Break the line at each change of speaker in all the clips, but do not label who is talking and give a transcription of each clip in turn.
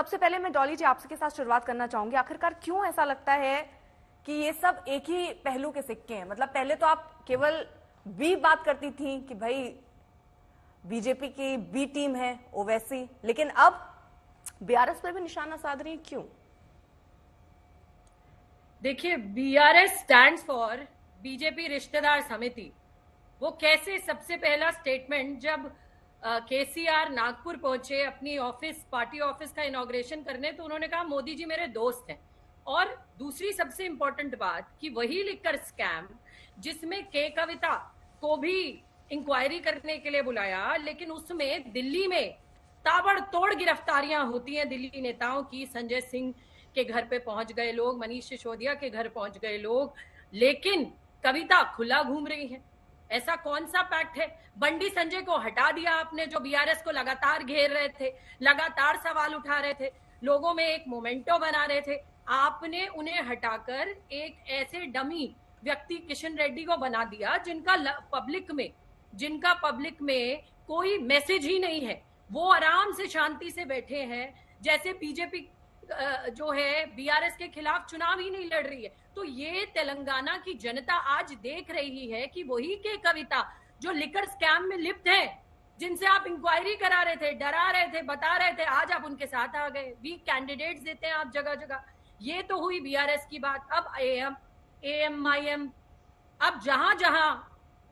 सबसे पहले मैं डॉली जी आपके साथ शुरुआत करना चाहूंगी। आखिरकार क्यों ऐसा लगता है कि ये सब एक ही पहलू के सिक्के हैं? मतलब पहले तो आप केवल बी बात करती थी कि भाई बीजेपी की बी टीम है ओवैसी, लेकिन अब बीआरएस पर भी निशाना साध रही है, क्यों?
देखिए, बीआरएस स्टैंड्स फॉर बीजेपी रिश्तेदार समिति। वो कैसे, सबसे पहला स्टेटमेंट जब केसीआर नागपुर पहुंचे अपनी ऑफिस, पार्टी ऑफिस का इनॉग्रेशन करने, तो उन्होंने कहा मोदी जी मेरे दोस्त हैं। और दूसरी सबसे इंपॉर्टेंट बात कि वही लिकर स्कैम जिसमें के कविता को भी इंक्वायरी करने के लिए बुलाया, लेकिन उसमें दिल्ली में ताबड़तोड़ गिरफ्तारियां होती हैं दिल्ली नेताओं की। संजय सिंह के घर पे पहुंच गए लोग, मनीष सिसोदिया के घर पहुंच गए लोग, लेकिन कविता खुला घूम रही है। ऐसा कौन सा पैक्ट है? बंडी संजय को हटा दिया आपने, जो बीआरएस को लगातार घेर रहे थे, लगातार सवाल उठा रहे थे, लोगों में एक मोमेंटो बना रहे थे। आपने उन्हें हटाकर एक ऐसे डमी व्यक्ति किशन रेड्डी को बना दिया जिनका पब्लिक में कोई मैसेज ही नहीं है। वो आराम से शांति से बैठे हैं, जैसे बीजेपी जो है बीआरएस के खिलाफ चुनाव ही नहीं लड़ रही है। तो ये तेलंगाना की जनता आज देख रही है कि वही के कविता जो लिकर स्कैम में लिप्त है, जिनसे आप इंक्वायरी करा रहे थे, डरा रहे थे, बता रहे थे, आज आप उनके साथ आ गए। वीक कैंडिडेट्स देते हैं आप जगह जगह। ये तो हुई बीआरएस की बात। अब एएमआईएम, अब जहां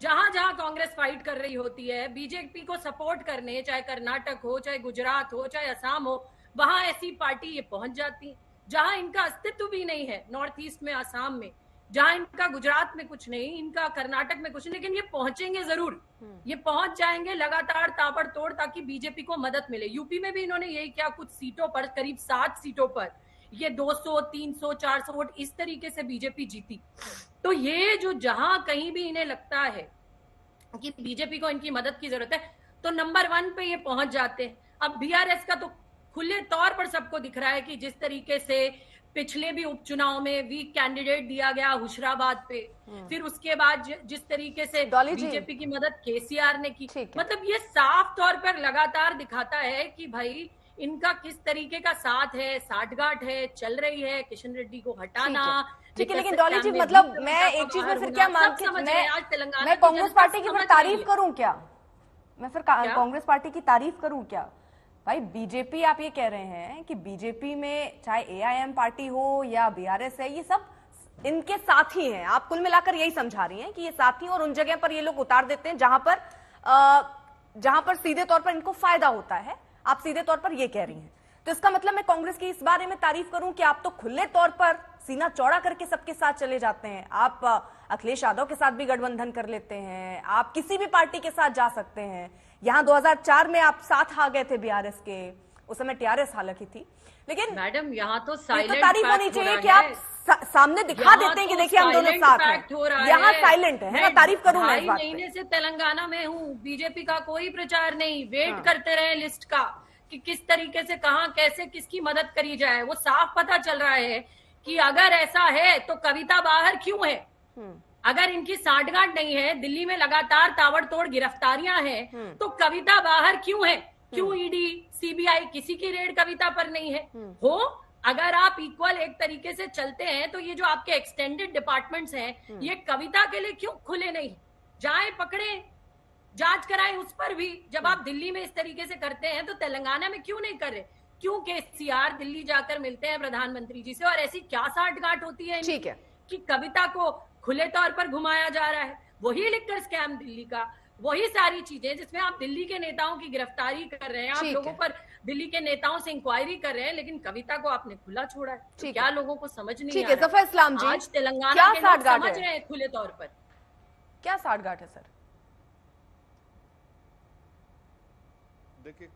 जहां कांग्रेस फाइट कर रही होती है बीजेपी को सपोर्ट करने, चाहे कर्नाटक हो, चाहे गुजरात हो, चाहे असम हो, वहां ऐसी पार्टी ये पहुंच जाती है जहां इनका अस्तित्व भी नहीं है। नॉर्थ ईस्ट में, असम में, जहां इनका गुजरात में कुछ नहीं, इनका कर्नाटक में कुछ नहीं, लेकिन ये पहुंचेंगे जरूर। ये पहुंच जाएंगे लगातार ताबड़तोड़, ताकि बीजेपी को मदद मिले। यूपी में भी इन्होंने यही किया, कुछ सीटों पर, करीब 7 सीटों पर ये 200, 300, 400 वोट इस तरीके से बीजेपी जीती। तो ये जो जहां कहीं भी इन्हें लगता है कि बीजेपी को इनकी मदद की जरूरत है, तो नंबर 1 पे ये पहुंच जाते हैं। अब बीआरएस का तो खुले तौर पर सबको दिख रहा है कि जिस तरीके से पिछले भी उपचुनाव में वीक कैंडिडेट दिया गया हुशराबाद पे, फिर उसके बाद जिस तरीके से बीजेपी की मदद केसीआर ने की, मतलब ये साफ तौर पर लगातार दिखाता है कि भाई इनका किस तरीके का साथ है, साठगांठ है, चल रही है। किशन रेड्डी को हटाना,
ठीक है, लेकिन डॉली जी मतलब मैं एक चीज में फिर क्या मानती हूँ, मैं कांग्रेस पार्टी की फिर तारीफ करूं क्या? मैं फिर कांग्रेस पार्टी की तारीफ करूं क्या? भाई बीजेपी, आप ये कह रहे हैं कि बीजेपी में चाहे एआईएम पार्टी हो या बीआरएस है, ये सब इनके साथी हैं। आप कुल मिलाकर यही समझा रही हैं कि ये साथी, और उन जगह पर ये लोग उतार देते हैं जहां पर सीधे तौर पर इनको फायदा होता है। आप सीधे तौर पर ये कह रही हैं। तो इसका मतलब मैं कांग्रेस की इस बारे में तारीफ करूं कि आप तो खुले तौर पर सीना चौड़ा करके सबके साथ चले जाते हैं। आप अखिलेश यादव के साथ भी गठबंधन कर लेते हैं, आप किसी भी पार्टी के साथ जा सकते हैं। यहां 2004 में आप साथ आ गए थे बीआरएस के, उस समय टीआरएस हालांकि थी, लेकिन
मैडम यहाँ तो साइलेंट
तारीफ होनी चाहिए कि आप सामने दिखा देते हैं कि देखिए हम दोनों साथ हैं। यहाँ साइलेंट है ना, तारीफ करूं मैं इस बात पे।
महीने से तेलंगाना में हूँ, बीजेपी का कोई प्रचार नहीं। वेट करते रहे लिस्ट का कि किस तरीके से, कहां, कैसे, किसकी मदद करी जाए। वो साफ पता चल रहा है कि अगर ऐसा है तो कविता बाहर क्यों है? अगर इनकी साठगांठ नहीं है, दिल्ली में लगातार ताबड़तोड़ गिरफ्तारियां हैं, तो कविता बाहर क्यों है? क्यों ईडी, सीबीआई किसी की रेड कविता पर नहीं है? हो, अगर आप इक्वल एक तरीके से चलते हैं तो ये जो आपके एक्सटेंडेड डिपार्टमेंट्स हैं, ये कविता के लिए क्यों खुले नहीं? जाए, पकड़े, जांच कराएं उस पर भी। जब आप दिल्ली में इस तरीके से करते हैं तो तेलंगाना में क्यों नहीं कर रहे? क्यों केसीआर दिल्ली जाकर मिलते हैं प्रधानमंत्री जी से, और ऐसी क्या साठगांठ होती है
ठीक है
कि कविता को खुले तौर पर घुमाया जा रहा है? वही लिकर स्कैम दिल्ली का, वही सारी चीजें जिसमें आप दिल्ली के नेताओं की गिरफ्तारी कर रहे हैं, आप लोगों पर दिल्ली के नेताओं से इंक्वायरी कर रहे हैं, लेकिन कविता को आपने खुला छोड़ा है। तो क्या लोगों को समझ नहीं आ रहा?
इस्लाम जी,
आज तेलंगाना के लोग समझ रहे हैं खुले तौर पर।
क्या साठगांठ है सर?
देखिए,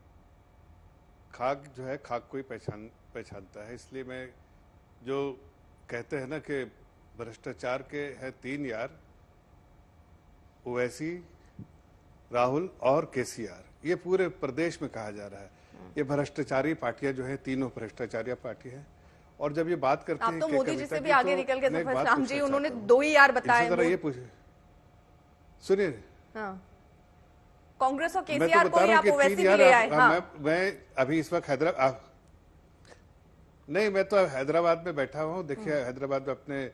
खाक जो है, खाक कोई पहचानता है। इसलिए मैं जो कहते हैं ना कि भ्रष्टाचार के हैं 3 यार, ओवैसी, राहुल और केसीआर, ये पूरे प्रदेश में कहा जा रहा है। ये भ्रष्टाचारी पार्टियां जो है, तीनों भ्रष्टाचारी पार्टी है। और जब ये बात करते हैं,
आप तो मोदी जी से भी आगे निकल के इस्लाम जी, उन्होंने 2 ही यार बताए।
ये पूछे, सुनिए,
कांग्रेस और केसीआर को ही आप ओवैसी भी ले आए।
मैं अभी इस वक्त हैदराबाद, नहीं, मैं तो हैदराबाद में बैठा हूँ। देखिए, हैदराबाद में अपने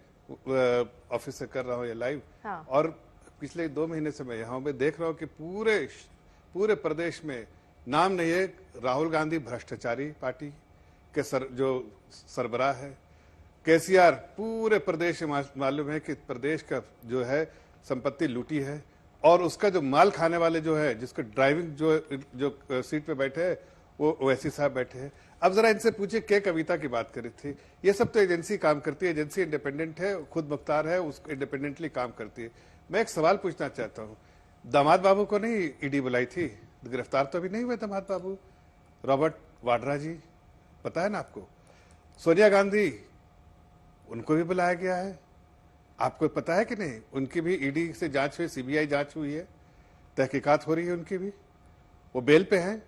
ऑफिस से कर रहा हूँ ये लाइव।
हाँ।
और पिछले 2 महीने से मैं यहाँ हूँ। मैं देख रहा हूँ कि पूरे प्रदेश में नाम नहीं है राहुल गांधी भ्रष्टाचारी पार्टी के जो सरबराह है। केसीआर पूरे प्रदेश में मालूम है कि प्रदेश का जो है संपत्ति लूटी है, और उसका जो माल खाने वाले जो है, जिसका ड्राइविंग जो सीट पे बैठे हैं, वो ओवैसी साहब बैठे हैं। अब जरा इनसे पूछिए के कविता की बात करी थी। ये सब तो एजेंसी काम करती है, एजेंसी इंडिपेंडेंट है, खुद मुख्तार है, उसको इंडिपेंडेंटली काम करती है। मैं एक सवाल पूछना चाहता हूँ, दामाद बाबू को नहीं ईडी बुलाई थी? गिरफ्तार तो अभी नहीं हुए दामाद बाबू, रॉबर्ट वाड्रा जी, पता है ना आपको? सोनिया गांधी, उनको भी बुलाया गया है, आपको पता है कि नहीं? उनकी भी ईडी से जांच हुई, सीबीआई जांच हुई है, तहकीकात हो रही है उनकी भी। वो बेल पे हैं,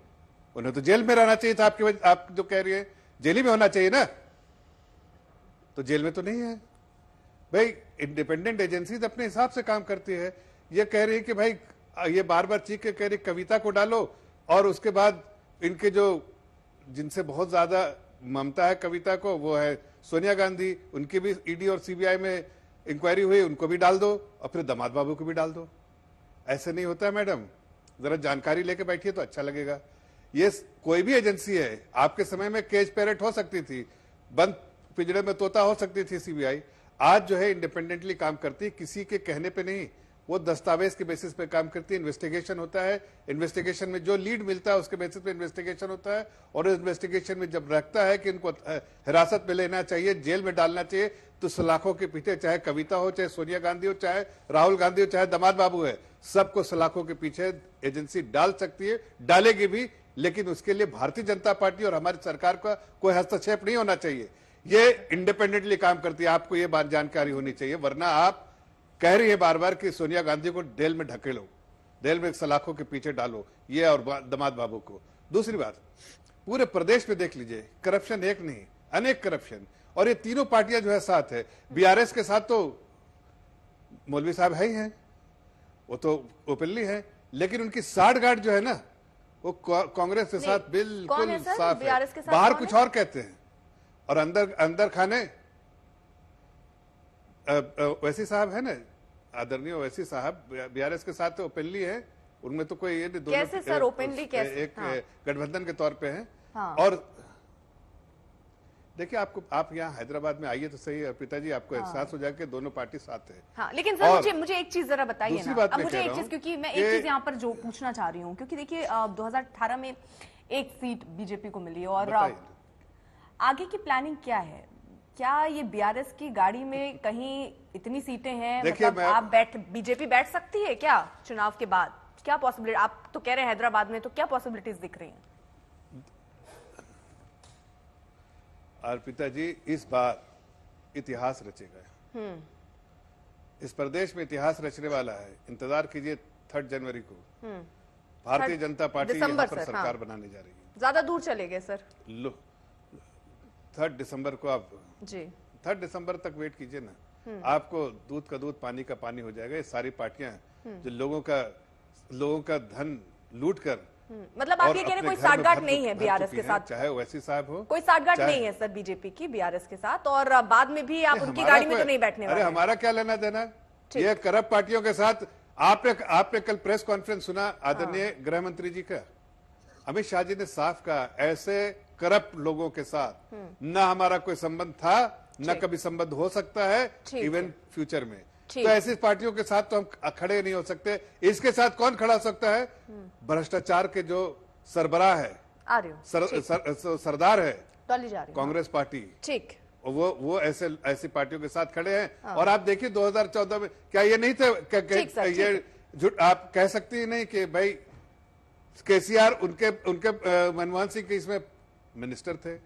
उन्हें तो जेल में रहना चाहिए था। आप जो कह रही है जेल ही में होना चाहिए ना, तो जेल में तो नहीं है भाई। इंडिपेंडेंट एजेंसी अपने हिसाब से काम करती है। ये कह रही है कि भाई, ये बार बार चीख के कह रही कविता को डालो, और उसके बाद इनके जो जिनसे बहुत ज्यादा ममता है कविता को, वो है सोनिया गांधी, उनकी भी ईडी और सीबीआई में इंक्वायरी हुई, उनको भी डाल दो, और फिर दामाद बाबू को भी डाल दो। ऐसे नहीं होता है मैडम, जरा जानकारी लेके बैठिए तो अच्छा लगेगा। ये कोई भी एजेंसी है, आपके समय में केज पैरेट हो सकती थी, बंद पिंजड़े में तोता हो सकती थी सीबीआई। आज जो है इंडिपेंडेंटली काम करती है, किसी के कहने पे नहीं, वो दस्तावेज के बेसिस पे काम करती है। इन्वेस्टिगेशन होता है, इन्वेस्टिगेशन में जो लीड मिलता है उसके बेसिस पे इन्वेस्टिगेशन होता है, और इन्वेस्टिगेशन में जब रखता है कि इनको हिरासत में लेना चाहिए, जेल में डालना चाहिए, तो सलाखों के पीछे, चाहे कविता हो, चाहे सोनिया गांधी हो, चाहे राहुल गांधी हो, चाहे दामाद बाबू है, सबको सलाखों के पीछे एजेंसी डाल सकती है, डालेगी भी। लेकिन उसके लिए भारतीय जनता पार्टी और हमारी सरकार का कोई हस्तक्षेप नहीं होना चाहिए। ये इंडिपेंडेंटली काम करती है, आपको ये बात जानकारी होनी चाहिए। वरना आप कह रही है बार बार कि सोनिया गांधी को जेल में ढकेलो, जेल में सलाखों के पीछे डालो, ये और दामाद बाबू को। दूसरी बात, पूरे प्रदेश में देख लीजिए, करप्शन एक नहीं, अनेक करप्शन, और ये तीनों पार्टियां जो है साथ है। बीआरएस के साथ तो मौलवी साहब है ही हैं, वो तो ओपनली है, लेकिन उनकी साठगांठ जो है ना, वो कांग्रेस के साथ बिल्कुल साफ है। बाहर कुछ और कहते हैं और अंदर खाने वैसी साहब है ना, आदरणीय वैसी साहब बीआरएस के साथ तो ओपनली है, उनमें तो कोई ये दोनों
कैसे सर ओपनली कैसे?
एक गठबंधन के तौर पे हैं।
हाँ।
और देखिए, आप यहाँ हैदराबाद में आइए तो सही, अर्पिता जी, आपको एहसास हो जाएगा कि दोनों पार्टी साथ है।
हाँ, लेकिन सर मुझे एक चीज जरा बताइए ना। अब मुझे एक चीज, क्योंकि मैं एक चीज यहाँ पर जो पूछना चाह रही हूँ, क्योंकि देखिए 2018 में एक सीट बीजेपी को मिली, और आगे की प्लानिंग क्या है? क्या ये बीआरएस की गाड़ी में कहीं इतनी सीटें हैं, मतलब आप बीजेपी बैठ सकती है क्या चुनाव के बाद? क्या पॉसिबिलिटी, आप तो कह रहे हैं हैदराबाद में, तो क्या पॉसिबिलिटीज दिख रही हैं?
अर्पिता जी, इस बार इतिहास रचेगा। इस प्रदेश में इतिहास रचने वाला है। इंतजार कीजिए 3 जनवरी को भारतीय जनता पार्टी यहाँ पर सरकार बनाने जा रही है।
ज्यादा दूर चले गए सर।
3 दिसंबर को आप
जी
3 दिसंबर तक वेट कीजिए ना, आपको दूध का दूध पानी का पानी हो जाएगा। ये सारी पार्टियां जो लोगों का धन लूट कर,
मतलब आप ये कह रहे कोई साठगांठ नहीं है बीआरएस के साथ?
चाहे वैसी साहब हो,
कोई साठगांठ नहीं है सर बीजेपी की बीआरएस के साथ, और बाद में भी आप उनकी गाड़ी में तो नहीं बैठने वाले?
अरे हमारा क्या लेना देना, ये करप्ट पार्टियों के साथ। आपने कल प्रेस कॉन्फ्रेंस सुना आदरणीय गृह मंत्री जी का? अमित शाह जी ने साफ कहा, ऐसे करप्ट लोगों के साथ न हमारा कोई संबंध था, न कभी संबंध हो सकता है, इवन फ्यूचर में। तो ऐसी पार्टियों के साथ तो हम खड़े नहीं हो सकते। इसके साथ कौन खड़ा हो सकता है? भ्रष्टाचार के जो सरबराह है, सरदार है कांग्रेस पार्टी,
ठीक,
वो ऐसी पार्टियों के साथ खड़े हैं। और आप देखिए 2014 में क्या ये नहीं थे? ये झूठ आप कह सकती है नहीं कि भाई केसीआर उनके मनमोहन सिंह के इसमें मिनिस्टर थे।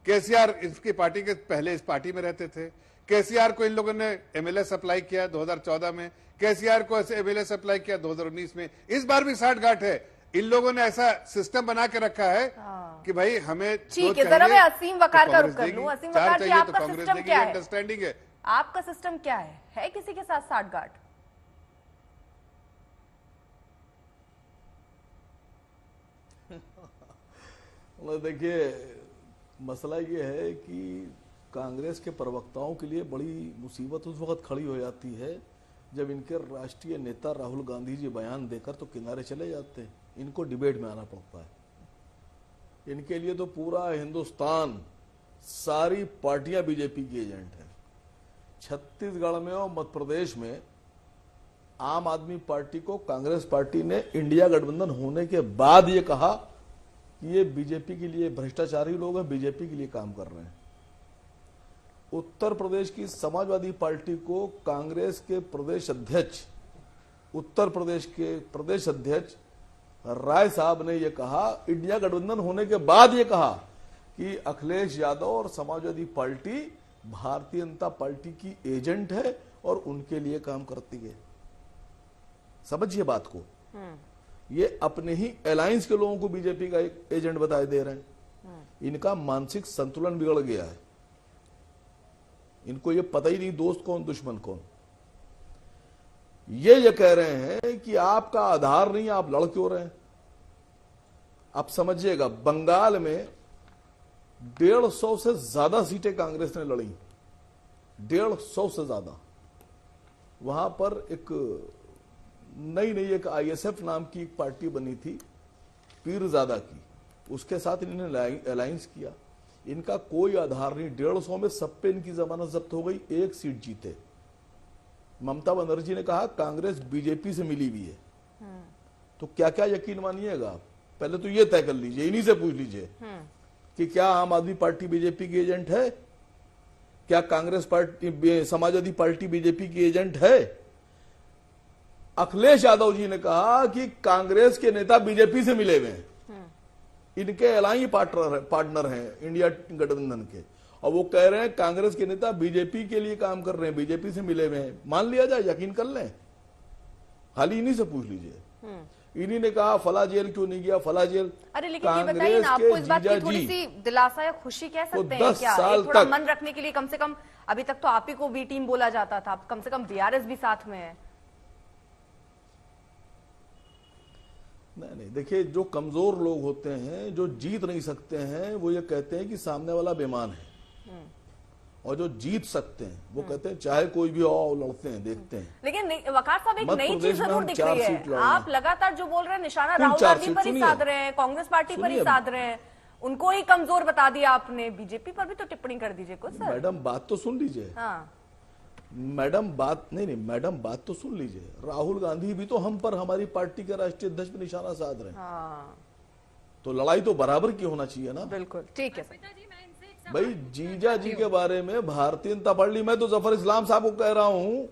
केसीआर इसकी पार्टी के पहले इस पार्टी में रहते थे। केसीआर को इन लोगों ने एमएलए सप्लाई किया 2014 में, केसीआर को ऐसे एमएलए सप्लाई किया 2019 में। इस बार भी साठगांठ है। इन लोगों ने ऐसा सिस्टम बना के रखा है कि भाई हमें
ठीक है। जरा मैं असीम वकार का रुख कर लूं। असीम वकार जी, आपका सिस्टम क्या है?
अंडरस्टैंडिंग है
आपका सिस्टम क्या है किसी के साथ साठगांठ?
देखिए, मसला ये है कि कांग्रेस के प्रवक्ताओं के लिए बड़ी मुसीबत उस वक्त खड़ी हो जाती है जब इनके राष्ट्रीय नेता राहुल गांधी जी बयान देकर तो किनारे चले जाते हैं, इनको डिबेट में आना पड़ता है। इनके लिए तो पूरा हिंदुस्तान, सारी पार्टियां बीजेपी की एजेंट है। छत्तीसगढ़ में और मध्य प्रदेश में आम आदमी पार्टी को कांग्रेस पार्टी ने इंडिया गठबंधन होने के बाद ये कहा कि ये बीजेपी के लिए भ्रष्टाचारी लोग हैं, बीजेपी के लिए काम कर रहे हैं। उत्तर प्रदेश की समाजवादी पार्टी को कांग्रेस के प्रदेश अध्यक्ष, उत्तर प्रदेश के प्रदेश अध्यक्ष राय साहब ने यह कहा, इंडिया गठबंधन होने के बाद यह कहा कि अखिलेश यादव और समाजवादी पार्टी भारतीय जनता पार्टी की एजेंट है और उनके लिए काम करती है। समझिए बात को। ये अपने ही अलायंस के लोगों को बीजेपी का एक एजेंट बताए दे रहे हैं। इनका मानसिक संतुलन बिगड़ गया है। इनको ये पता ही नहीं दोस्त कौन दुश्मन कौन। ये कह रहे हैं कि आपका आधार नहीं, आप लड़ क्यों रहे हैं। आप समझिएगा, बंगाल में 150 से ज्यादा सीटें कांग्रेस ने लड़ी, 150 से ज्यादा। वहां पर एक नई एक आईएसएफ नाम की एक पार्टी बनी थी पीरजादा की, उसके साथ इन्होंने अलायंस किया। इनका कोई आधार नहीं, 150 में सब पे इनकी जमानत जब्त हो गई, एक सीट जीते। ममता बनर्जी ने कहा कांग्रेस बीजेपी से मिली हुई है, तो क्या क्या यकीन मानिएगा। पहले तो ये तय कर लीजिए, इन्हीं से पूछ लीजिए कि क्या आम आदमी पार्टी बीजेपी की एजेंट है, क्या Congress party Samajwadi party BJP की एजेंट है। अखिलेश यादव जी ने कहा कि कांग्रेस के नेता बीजेपी से मिले हुए हैं, इनके अलायंस पार्टनर हैं इंडिया गठबंधन के, और वो कह रहे हैं कांग्रेस के नेता बीजेपी के लिए काम कर रहे हैं, बीजेपी से मिले हुए हैं। मान लिया जाए, यकीन कर लें, खाली इन्हीं से पूछ लीजिए। इन्हीं ने कहा फला जेल क्यों नहीं गया, फला जेल।
अरे लेकिन ये बताइए ना, आपको इस बात की थोड़ी सी दिलासा या खुशी कह सकते हैं क्या, थोड़ा मन रखने के लिए। कम से कम अभी तक तो आप ही को बी टीम बोला जाता था, कम से कम बीआरएस भी साथ में है।
नहीं, देखिए, जो कमजोर लोग होते हैं, जो जीत नहीं सकते हैं, वो ये कहते हैं कि सामने वाला बेईमान है, और जो जीत सकते हैं वो कहते हैं चाहे कोई भी हो, लड़ते हैं, देखते हैं।
लेकिन वकार साहब, एक नई चीज जरूर दिख रही है। आप लगातार जो बोल रहे हैं, निशाना राहुल गांधी पर ही साध रहे हैं, कांग्रेस पार्टी पर ही साध रहे हैं, उनको ही कमजोर बता दिया आपने। बीजेपी पर भी तो टिप्पणी कर दीजिए कुछ।
मैडम बात तो सुन लीजिए।
हाँ।
मैडम बात नहीं, मैडम बात तो सुन लीजिए। राहुल गांधी भी तो हम पर, हमारी पार्टी के राष्ट्रीय अध्यक्ष पर निशाना साध रहे हैं।
हाँ। तो
लड़ाई तो बराबर की होना चाहिए ना।
बिल्कुल ठीक है
भाई। जीजा जी के बारे में भारतीय जनता पार्टी, मैं तो जफर इस्लाम साहब को कह रहा हूँ,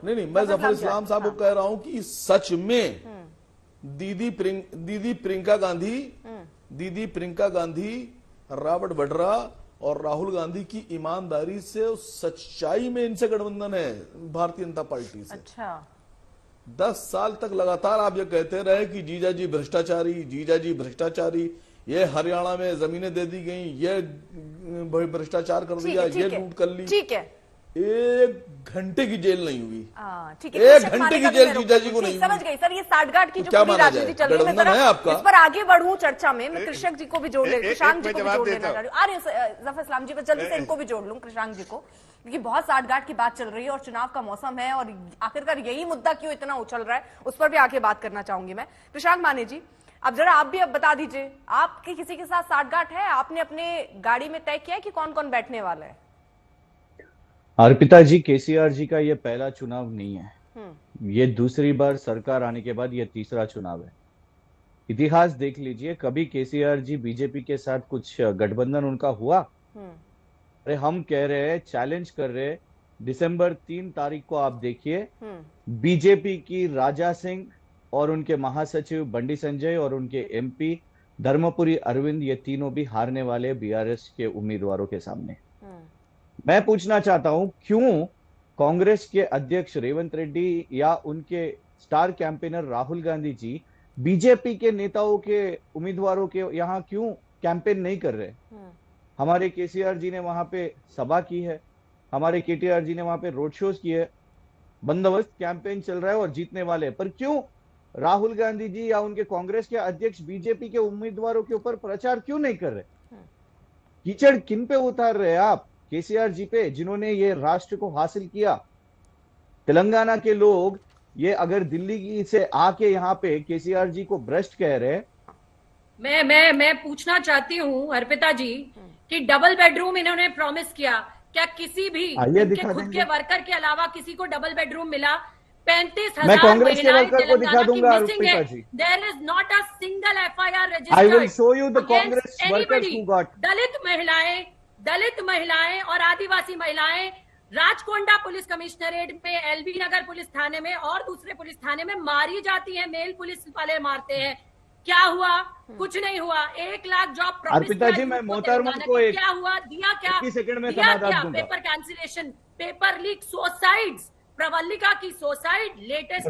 नहीं, मैं जफर इस्लाम साहब को कह रहा हूँ कि सच में दीदी प्रियंका गांधी, रॉबर्ट वड्रा और राहुल गांधी की ईमानदारी से और सच्चाई में इनसे गठबंधन है भारतीय जनता पार्टी से।
अच्छा।
10 साल तक लगातार आप ये कहते रहे कि जीजा जी भ्रष्टाचारी, जीजा जी भ्रष्टाचारी, ये हरियाणा में जमीनें दे दी गई, ये भ्रष्टाचार कर दिया, ये लूट कर ली।
ठीक है,
1 घंटे की जेल नहीं हुई।
ठीक है,
1 घंटे की जेल जीजा जी को नहीं।
समझ गई सर, ये साठगांठ की जो पूरी राजनीति चल रही है, इस पर आगे बढ़ूं चर्चा में। मैं कृषक जी को भी जोड़ ले, कृषांक जी को भी जोड़ लेना चाह रही हूँ। आ रही हूँ जफर इस्लाम जी, पर जल्दी से इनको भी जोड़ लूं, कृषांक जी को, क्योंकि बहुत साठगांठ की बात चल रही है और चुनाव का मौसम है, और आखिरकार यही मुद्दा क्यों इतना उछल रहा है, उस पर भी आगे बात करना चाहूंगी मैं। कृषांक माने जी, अब जरा आप भी अब बता दीजिए, आपके किसी के साथ साठगांठ है? आपने अपने गाड़ी में तय किया कि कौन कौन बैठने वाला है?
अर्पिता जी, केसीआर जी का ये पहला चुनाव नहीं है, ये दूसरी बार सरकार आने के बाद ये तीसरा चुनाव है। इतिहास देख लीजिए, कभी केसीआर जी बीजेपी के साथ कुछ गठबंधन उनका हुआ? अरे हम कह रहे हैं, चैलेंज कर रहे हैं, दिसंबर 3 तारीख को आप देखिए, बीजेपी की राजा सिंह और उनके महासचिव बंडी संजय और उनके एमपी धर्मपुरी अरविंद, ये तीनों भी हारने वाले बीआरएस के उम्मीदवारों के सामने। मैं पूछना चाहता हूं, क्यों कांग्रेस के अध्यक्ष रेवंत रेड्डी या उनके star campaigner Rahul Gandhi ji BJP के नेताओं के उम्मीदवारों के यहाँ क्यों कैंपेन नहीं कर रहे? हमारे केसीआर जी ने वहां पे सभा की है, हमारे केटीआर जी ने वहां पे रोड शोज किए, बंदोबस्त कैंपेन चल रहा है और जीतने वाले, पर क्यों राहुल गांधी जी या उनके कांग्रेस के अध्यक्ष बीजेपी के उम्मीदवारों के ऊपर प्रचार क्यों नहीं कर रहे? कीचड़ किन पे उतार रहे हैं आप? केसीआर जी पे, जिन्होंने ये राष्ट्र को हासिल किया। तेलंगाना के लोग ये अगर दिल्ली से आके यहाँ पे केसीआर जी को भ्रष्ट कह रहे।
मैं पूछना चाहती हूँ अर्पिता जी कि डबल बेडरूम इन्होंने प्रॉमिस किया, क्या किसी भी इनके खुद के वर्कर के अलावा किसी को डबल बेडरूम मिला? 35,000
मैं कांग्रेस के वर्कर को दिखा दूंगा Arpita ji.
There is not a single FIR registered.
I will show you the Congress workers who got.
Dalit महिलाएं और आदिवासी महिलाएं राजकोंडा पुलिस कमिश्नरेट में, LB नगर पुलिस थाने में और दूसरे पुलिस थाने में मारी जाती है। मेल पुलिस वाले मारते हैं। क्या हुआ? कुछ नहीं हुआ। 1 लाख जॉब प्रॉमिस।
अर्पिता जी, मैं मोहतरमा को एक
क्या हुआ, दिया क्या?
21 सेकंड में
दिया
समाधान
क्या?
दूंगा।
Paper cancellation, paper leak, suicides, Pravallika की सुसाइड लेटेस्ट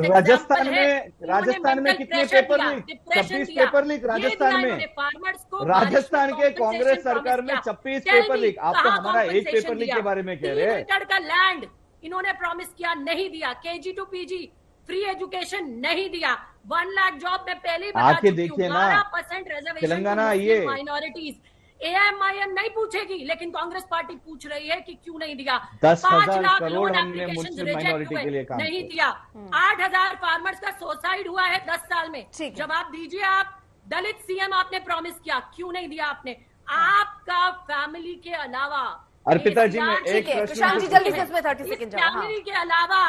राजस्थान में कितने paper leak? 26 paper leak Rajasthan में।
फार्मर्स को
राजस्थान के कांग्रेस सरकार में 26 पेपर लीक। आप तो हमारा एक पेपर लीक के बारे में कह रहे हैं।
3 एकड़ का लैंड इन्होंने प्रॉमिस किया, नहीं दिया। KG to PG free education नहीं दिया। 1 लाख जॉब में पहले ही बता
आके
चुकी हूं।
देखिए ना,
12% रिजर्वेशन
तेलंगाना आइए।
माइनॉरिटीज। AMIM नहीं पूछेगी, लेकिन कांग्रेस पार्टी पूछ रही है कि क्यों नहीं दिया।
10,000
5 लाख
करोड़
लोन
हमने
एप्लीकेशन
मुस्लिम
रिजेक्ट
माइनॉरिटी
हुए,
के लिए काम
नहीं
किया।
दिया। 8,000 फार्मर्स का सुसाइड हुआ है 10 साल में।
ठीक है।
जवाब दीजिए आप। दलित CM आपने प्रॉमिस किया, क्यों नहीं दिया आपने? आपका फैमिली के अलावा
अर्पिता जी, मैं एक
ठीक है,
प्रश्न
प्रशांत जी जल्दी से इसमें 30 सेकंड जाओ। हाँ।
फैमिली के अलावा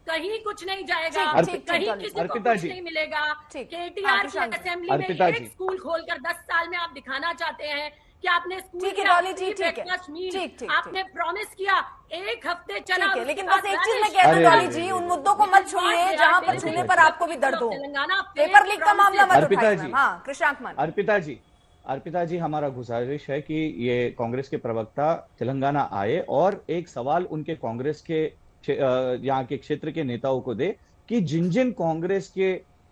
कहीं कुछ नहीं जाएगा,
ठीक,
कहीं
ठीक,
किसी को
अर्पिता
कुछ
जी।
नहीं मिलेगा।
ठीक।
KTR
प्रशांत
की
जी।
असेंबली में
अर्पिता
एक
जी।
स्कूल खोलकर 10 साल में आप दिखाना चाहते हैं कि आपने स्कूल
ठीक है,
किया,
डॉली जी,
free
ठीक है।
breakfast meal
ठीक, ठीक,
आपने प्रॉमिस किया, 1 हफ्ते चला।
ठीक है, लेकिन
उसके
बस एक
बाद
चीज मैं
वैनिश
कह दूं
अरे,
डॉली
अरे,
जी,
अरे,
उन मुद्दों को मत छूइए जहां पर छूने पर आपको भी दर्द हो। पेपर लीक का मामला मत
अर्पिता
उठाइए
जी।
मैम। हाँ, कृषांक मान।
अर्पिता जी, हमारा गुजारिश है कि ये कांग्रेस के प्रवक्ता तेलंगाना आए और एक सवाल उनके कांग्रेस के यहाँ के क्षेत्र के नेताओं को दे कि जिन जिन कांग्रेस के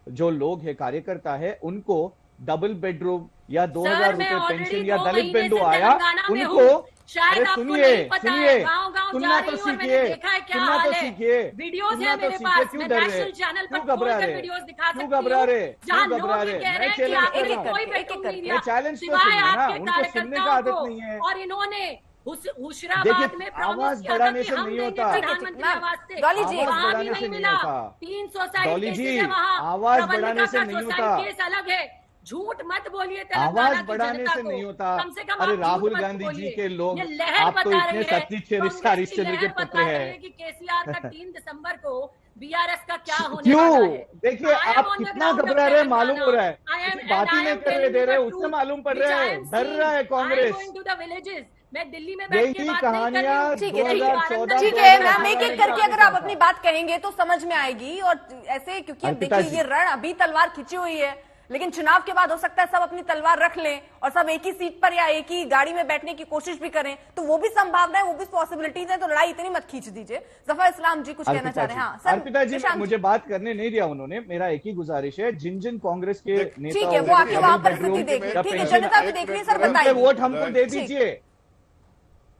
जो लोग है, कार्यकर्ता है, उनको डबल बेडरूम या 2,000 रुपए पेंशन या दलित बंधु आया, उनको
शायद आपको
सुनिए
नहीं पता है, गांव-गांव
सुनना
जा
तो
रही हूं और मैंने
सीखिए,
देखा है क्या
सुनना
हाल
तो
है।
सीखिए,
वीडियोस
सुनना
है
तो
मेरे
सीखिए।
पास,
क्यों
मैं
डर रहे?
नेशनल चैनल पर
क्यों घबरा
खोलकर
रहे?
वीडियोस दिखा
क्यों
सकती हूं,
घबरा रहे?
जहां
क्यों
लोग
घबरा
ये
रहे?
कह रहे
मैं
हैं कि
चैलेंज
आपने
कर रहा हूं।
कोई
एक-एक
बेडरूम
करके।
नहीं दिया,
मैं चैलेंज तो
सिवाय
सुनिए ना,
आपके
उनको सुनने का
कार्यकर्ताओं
आदत
को।
नहीं है।
और इन्होंने हुशराबाद
देखिए,
में
आवाज
प्रॉमिस किया था
बढ़ाने
कि
से
हम
नहीं
देंगे
होता।
प्रधानमंत्री
मैम,
आवास से।
डॉली जी,
आवाज
वहां भी
बढ़ाने से
नहीं
नहीं
मिला।
होता।
3 सुसाइड
डॉली
केसेस
जी,
है वहां।
आवाज
प्रवल्लिका
बढ़ाने से
का
नहीं
सुसाइड
होता।
केस अलग है। झूठ मत बोलिए तेलंगाना
आवाज
की
बढ़ाने
जनता
से
को।
नहीं होता।
कम से कम
अरे
आप झूठ
राहुल
मत
गांधी जी
बोलिए।
के लोग,
ये लहर
आप तो
बता
इतने
रही है,
सतीश हरिश्चंद्र के
लहर
पुत्र
बता रही
हैं।
है कि KCR का 3 दिसंबर को BRS का क्या होने
क्यों?
वाला है।
देखिए,
I am
आप
on the
कितना
ground of
घबरा रहे हैं, मालूम
Telangana.
हो रहा है।
I am-
कुछ बात
and
ही
I
नहीं
am
करने
telling
दे
you
रहे,
the
उससे
truth,
मालूम पड़
which
रहा
I
है,
am
डर
seeing.
रहा है
I am
Congress.
going to the villages. मैं दिल्ली में बैठ के
यही
बात नहीं कर रही
कहानियां
हूँ।
ठीक है, ठीक है।
2014
ठीक है मैम, एक एक करके अगर आप अपनी बात कहेंगे तो समझ में आएगी। और ऐसे, क्योंकि अब
अर्पिता
देखिए
जी।
ये रण अभी तलवार खिंची हुई है, लेकिन चुनाव के बाद हो सकता है सब अपनी तलवार रख लें और सब एक ही सीट पर या एक ही गाड़ी में बैठने की कोशिश भी करें, तो वो भी संभावना है, वो भी पॉसिबिलिटीज है। तो लड़ाई इतनी मत खींच दीजिए। जफर इस्लाम जी कुछ कहना चाह रहे हैं। हाँ सर,
अर्पिता जी,
प्रशांत
मुझे बात करने नहीं दिया उन्होंने। मेरा एक ही गुजारिश है, जिन जिन कांग्रेस के नेता
ठीक है, वो आके वहां परिस्थिति देख रहे। ठीक है, जनता भी देख रही है सर, बताइए।
वोट हमको दे दीजिए।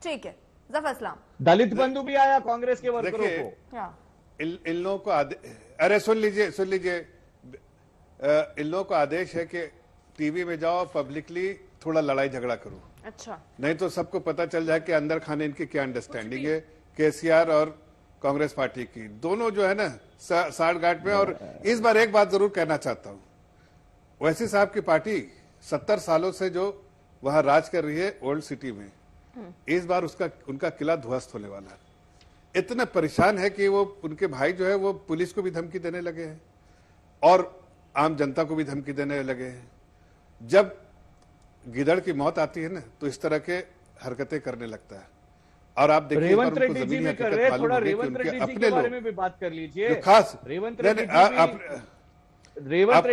ठीक है, जफर इस्लाम।
दलित बंधु भी आया कांग्रेस के वर्करों
देखिए,
को।
हाँ।
इन लोगों को अरे सुन लीजिए इन लोगों को आदेश है कि टीवी में जाओ, पब्लिकली थोड़ा लड़ाई झगड़ा करो।
अच्छा,
नहीं तो सबको पता चल जाए कि अंदर खाने इनकी क्या अंडरस्टैंडिंग है KCR और कांग्रेस पार्टी की। दोनों जो है ना साठ गांठ में। और इस बार एक बात जरूर कहना चाहता हूं, ओवैसी साहब की पार्टी 70 सालों से जो वहां राज कर रही है ओल्ड सिटी में, इस बार उनका किला ध्वस्त होने वाला है। इतने परेशान है कि वो उनके भाई जो है वो पुलिस को भी धमकी देने लगे हैं और आम जनता को भी धमकी देने लगे हैं। जब गिदड़ की मौत आती है ना, तो इस तरह के हरकतें करने लगता है। और आप देखिए,
रेवंत रेड्डी जी भी कर रहे हैं, थोड़ा रेवंत रेड्डी जी के बारे में भी बात कर लीजिए।
खास
रेवंत रेड्डी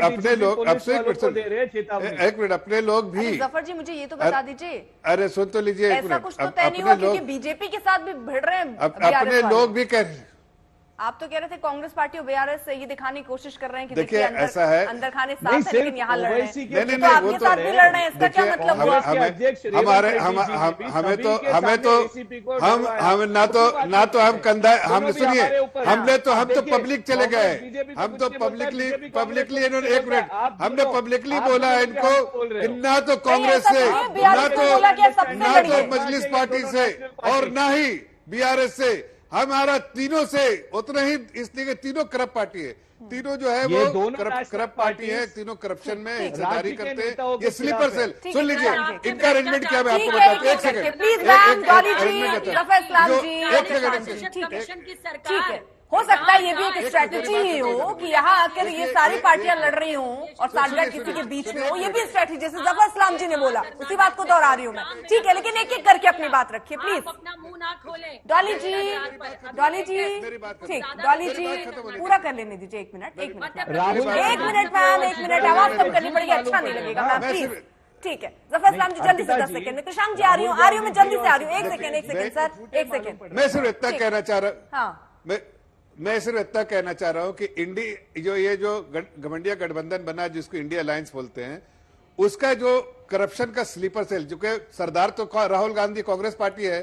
अपने लोग एक मिनट अपने लोग भी।
जफर जी मुझे ये तो बता दीजिए।
अरे सुन तो लीजिए,
ऐसा कुछ तो तय नहीं हुआ, क्योंकि बीजेपी के साथ भी भिड़ रहे हैं।
अपने लोग भी कह रहे हैं,
आप तो कह रहे थे कांग्रेस पार्टी और बीआरएस से ये दिखाने की कोशिश कर रहे हैं कि
देखिए,
अंदर,
ऐसा है
अंदर खाने
नहीं,
साथ है,
सिर्फ
लेकिन यहाँ लड़ रहे हैं।
ओवैसी के
नहीं,
तो आपके
वो तो
साथ भी लड़ रहे हैं, इसका क्या
देखिए,
मतलब हुआ?
हमें तो हम कंधा हम सुनिए हम तो पब्लिक चले गए, हम तो पब्लिकली इन्होंने 1 मिनट हमने पब्लिकली बोला इनको ना तो कांग्रेस से ना तो मजलिस पार्टी से और ना ही बीआरएस से, हमारा तीनों से उतना ही, इसलिए कि तीनों करप्ट पार्टी है, तीनों जो है वो करप्ट पार्टी है, तीनों करप्शन में हिस्सेदारी करते हैं। ये स्लीपर सेल सुन लीजिए, इनका अरेंजमेंट क्या मैं आपको बताता हूँ। 1 सेकंड
प्लीज मैम, डॉली जी, जफर इस्लाम जी,
एक सेकंड,
ठीक है, हो सकता है ये भी एक स्ट्रैटेजी ही हो कि यहाँ आकर ये सारी पार्टियां लड़ रही हों और साठगांठ किसी के बीच में हो, ये भी स्ट्रैटेजी, जैसे जफर इस्लाम जी ने बोला, उसी बात को दोहरा रही हूँ मैं। ठीक है, लेकिन एक एक करके अपनी बात रखिए प्लीज।
अपना मुंह ना खोलें।
डॉली जी, ठीक, डॉली जी पूरा कर लेने दीजिए, 1 minute, 1 minute,
Rahul
1 minute ma'am, 1 minute, आवाज कम करनी पड़ेगी, अच्छा नहीं लगेगा मैम, प्लीज। ठीक है, जफर इस्लाम जी जल्दी से 10 सेकंड, कृषांक जी आ रही हूँ मैं जल्दी से आ रही हूँ, 1 सेकंड सर, 1 सेकंड।
मैं सिर्फ इतना कहना चाह रहा,
हाँ,
मैं सिर्फ इतना कहना चाह रहा हूं कि ये जो गठबंधन गठबंधन बना जिसको इंडिया अलायंस बोलते हैं, उसका जो करप्शन का स्लीपर सेल, जो कि सरदार तो राहुल गांधी कांग्रेस पार्टी है,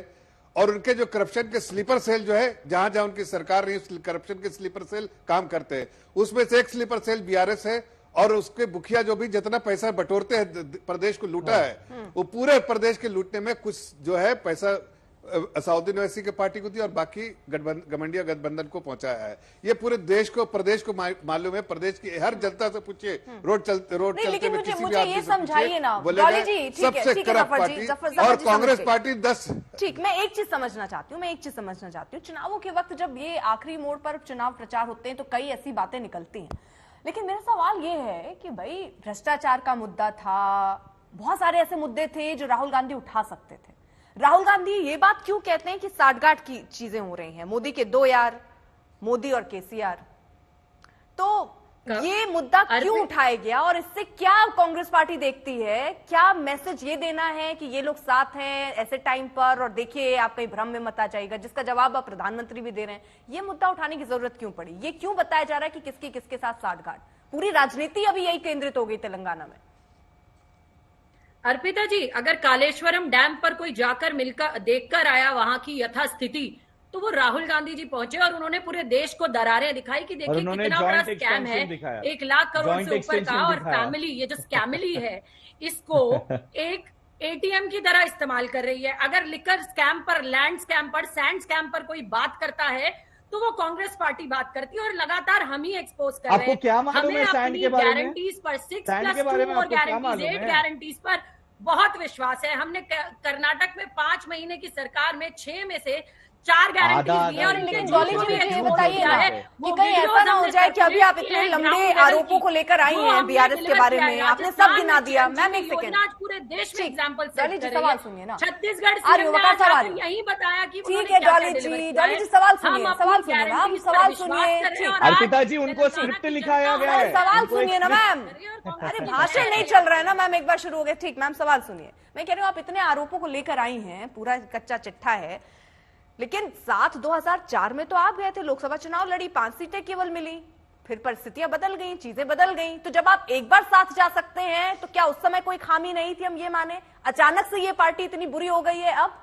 और उनके जो करप्शन के स्लीपर सेल जो है, जहां जहां उनकी सरकार नहीं, करप्शन के स्लीपर सेल काम करते हैं, उसमें से एक स्लीपर सेल बीआरएस है, और उसके मुखिया जो भी जितना पैसा बटोरते हैं, प्रदेश को लूटा है, वो पूरे प्रदेश के लूटने में कुछ जो है पैसा असाउद्दीन ओवैसी के पार्टी को दी और बाकी गठबंधन गठबंधन को पहुंचाया है। ये पूरे देश को, प्रदेश को मालूम है, प्रदेश की हर जनता से पूछिए, रोड चलते में किसी भी आदमी से पूछिए, बोलेगा सबसे करप्ट पार्टी और कांग्रेस पार्टी 10।
ठीक, मैं एक चीज समझना चाहती हूँ, चुनावों के वक्त जब ये आखिरी मोड़ पर चुनाव प्रचार होते हैं तो कई ऐसी बातें निकलती हैं, लेकिन मेरा सवाल ये है कि भाई भ्रष्टाचार का मुद्दा था, बहुत सारे ऐसे मुद्दे थे जो राहुल गांधी उठा सकते थे। राहुल गांधी ये बात क्यों कहते हैं कि साठगांठ की चीजें हो रही हैं, मोदी के 2 यार, मोदी और केसीआर, तो ये मुद्दा क्यों उठाया गया और इससे क्या कांग्रेस पार्टी देखती है? क्या मैसेज ये देना है कि ये लोग साथ हैं ऐसे टाइम पर, और देखिए आप कहीं भ्रम में मत आ जाएगा, जिसका जवाब आप प्रधानमंत्री भी दे रहे हैं। ये मुद्दा उठाने की जरूरत क्यों पड़ी? ये क्यों बताया जा रहा है कि किसके साथ साठगांठ? पूरी राजनीति अभी यही केंद्रित हो गई तेलंगाना में।
अर्पिता जी, अगर कालेश्वरम डैम पर कोई जाकर मिलकर देखकर आया वहां की यथास्थिति, तो वो राहुल गांधी जी पहुंचे और उन्होंने पूरे देश को दरारें दिखाई कि देखिए कितना बड़ा स्कैम है, 1 लाख करोड़ से ऊपर का, और फैमिली, ये जो स्कैमिली है, इसको एक एटीएम की तरह इस्तेमाल कर रही है। अगर लिकर स्कैम पर, लैंड स्कैम पर, सैंड स्कैम पर कोई बात करता है तो वो कांग्रेस पार्टी बात करती है, और लगातार हम ही एक्सपोज कर रहे हैं।
क्या मालूम है सैंड के बारे में?
गारंटीज पर 6+2 और गारंटीज 8 गारंटीज पर बहुत विश्वास है। हमने कर्नाटक में 5 महीने की सरकार में 6 में से 4 गारंटीज दी है, और
लेकिन डॉली जी मुझे बताइए ना कि कहीं ऐसा ना हो जाए कि अभी आप इतने लंबे आरोपों को लेकर आई हैं बीआरएस के बारे में, आपने सब गिना दिया। मैम 1 सेकंड,
आज पूरे देश में एग्जांपल
डॉली जी सवाल सुनिए ना,
छत्तीसगढ़
यही
बताया कि
ठीक है डॉली जी सवाल सुनिए मैम, सवाल सुनिए।
अर्पिता जी, उनको स्क्रिप्ट लिखाया गया है,
सवाल सुनिए ना मैम, अरे भाषण नहीं चल रहा है ना मैम, एक बार शुरू हो गया। ठीक मैम, सवाल सुनिए। मैं कह रही हूँ आप इतने आरोपों को लेकर आई हैं, पूरा कच्चा चिट्ठा है, लेकिन साथ 2004 में तो आप गए थे, लोकसभा चुनाव लड़ी, 5 सीटें केवल मिली, फिर परिस्थितियां बदल गई, चीजें बदल गई। तो जब आप एक बार साथ जा सकते हैं तो क्या उस समय कोई खामी नहीं थी, हम ये माने? अचानक से ये पार्टी इतनी बुरी हो गई है अब?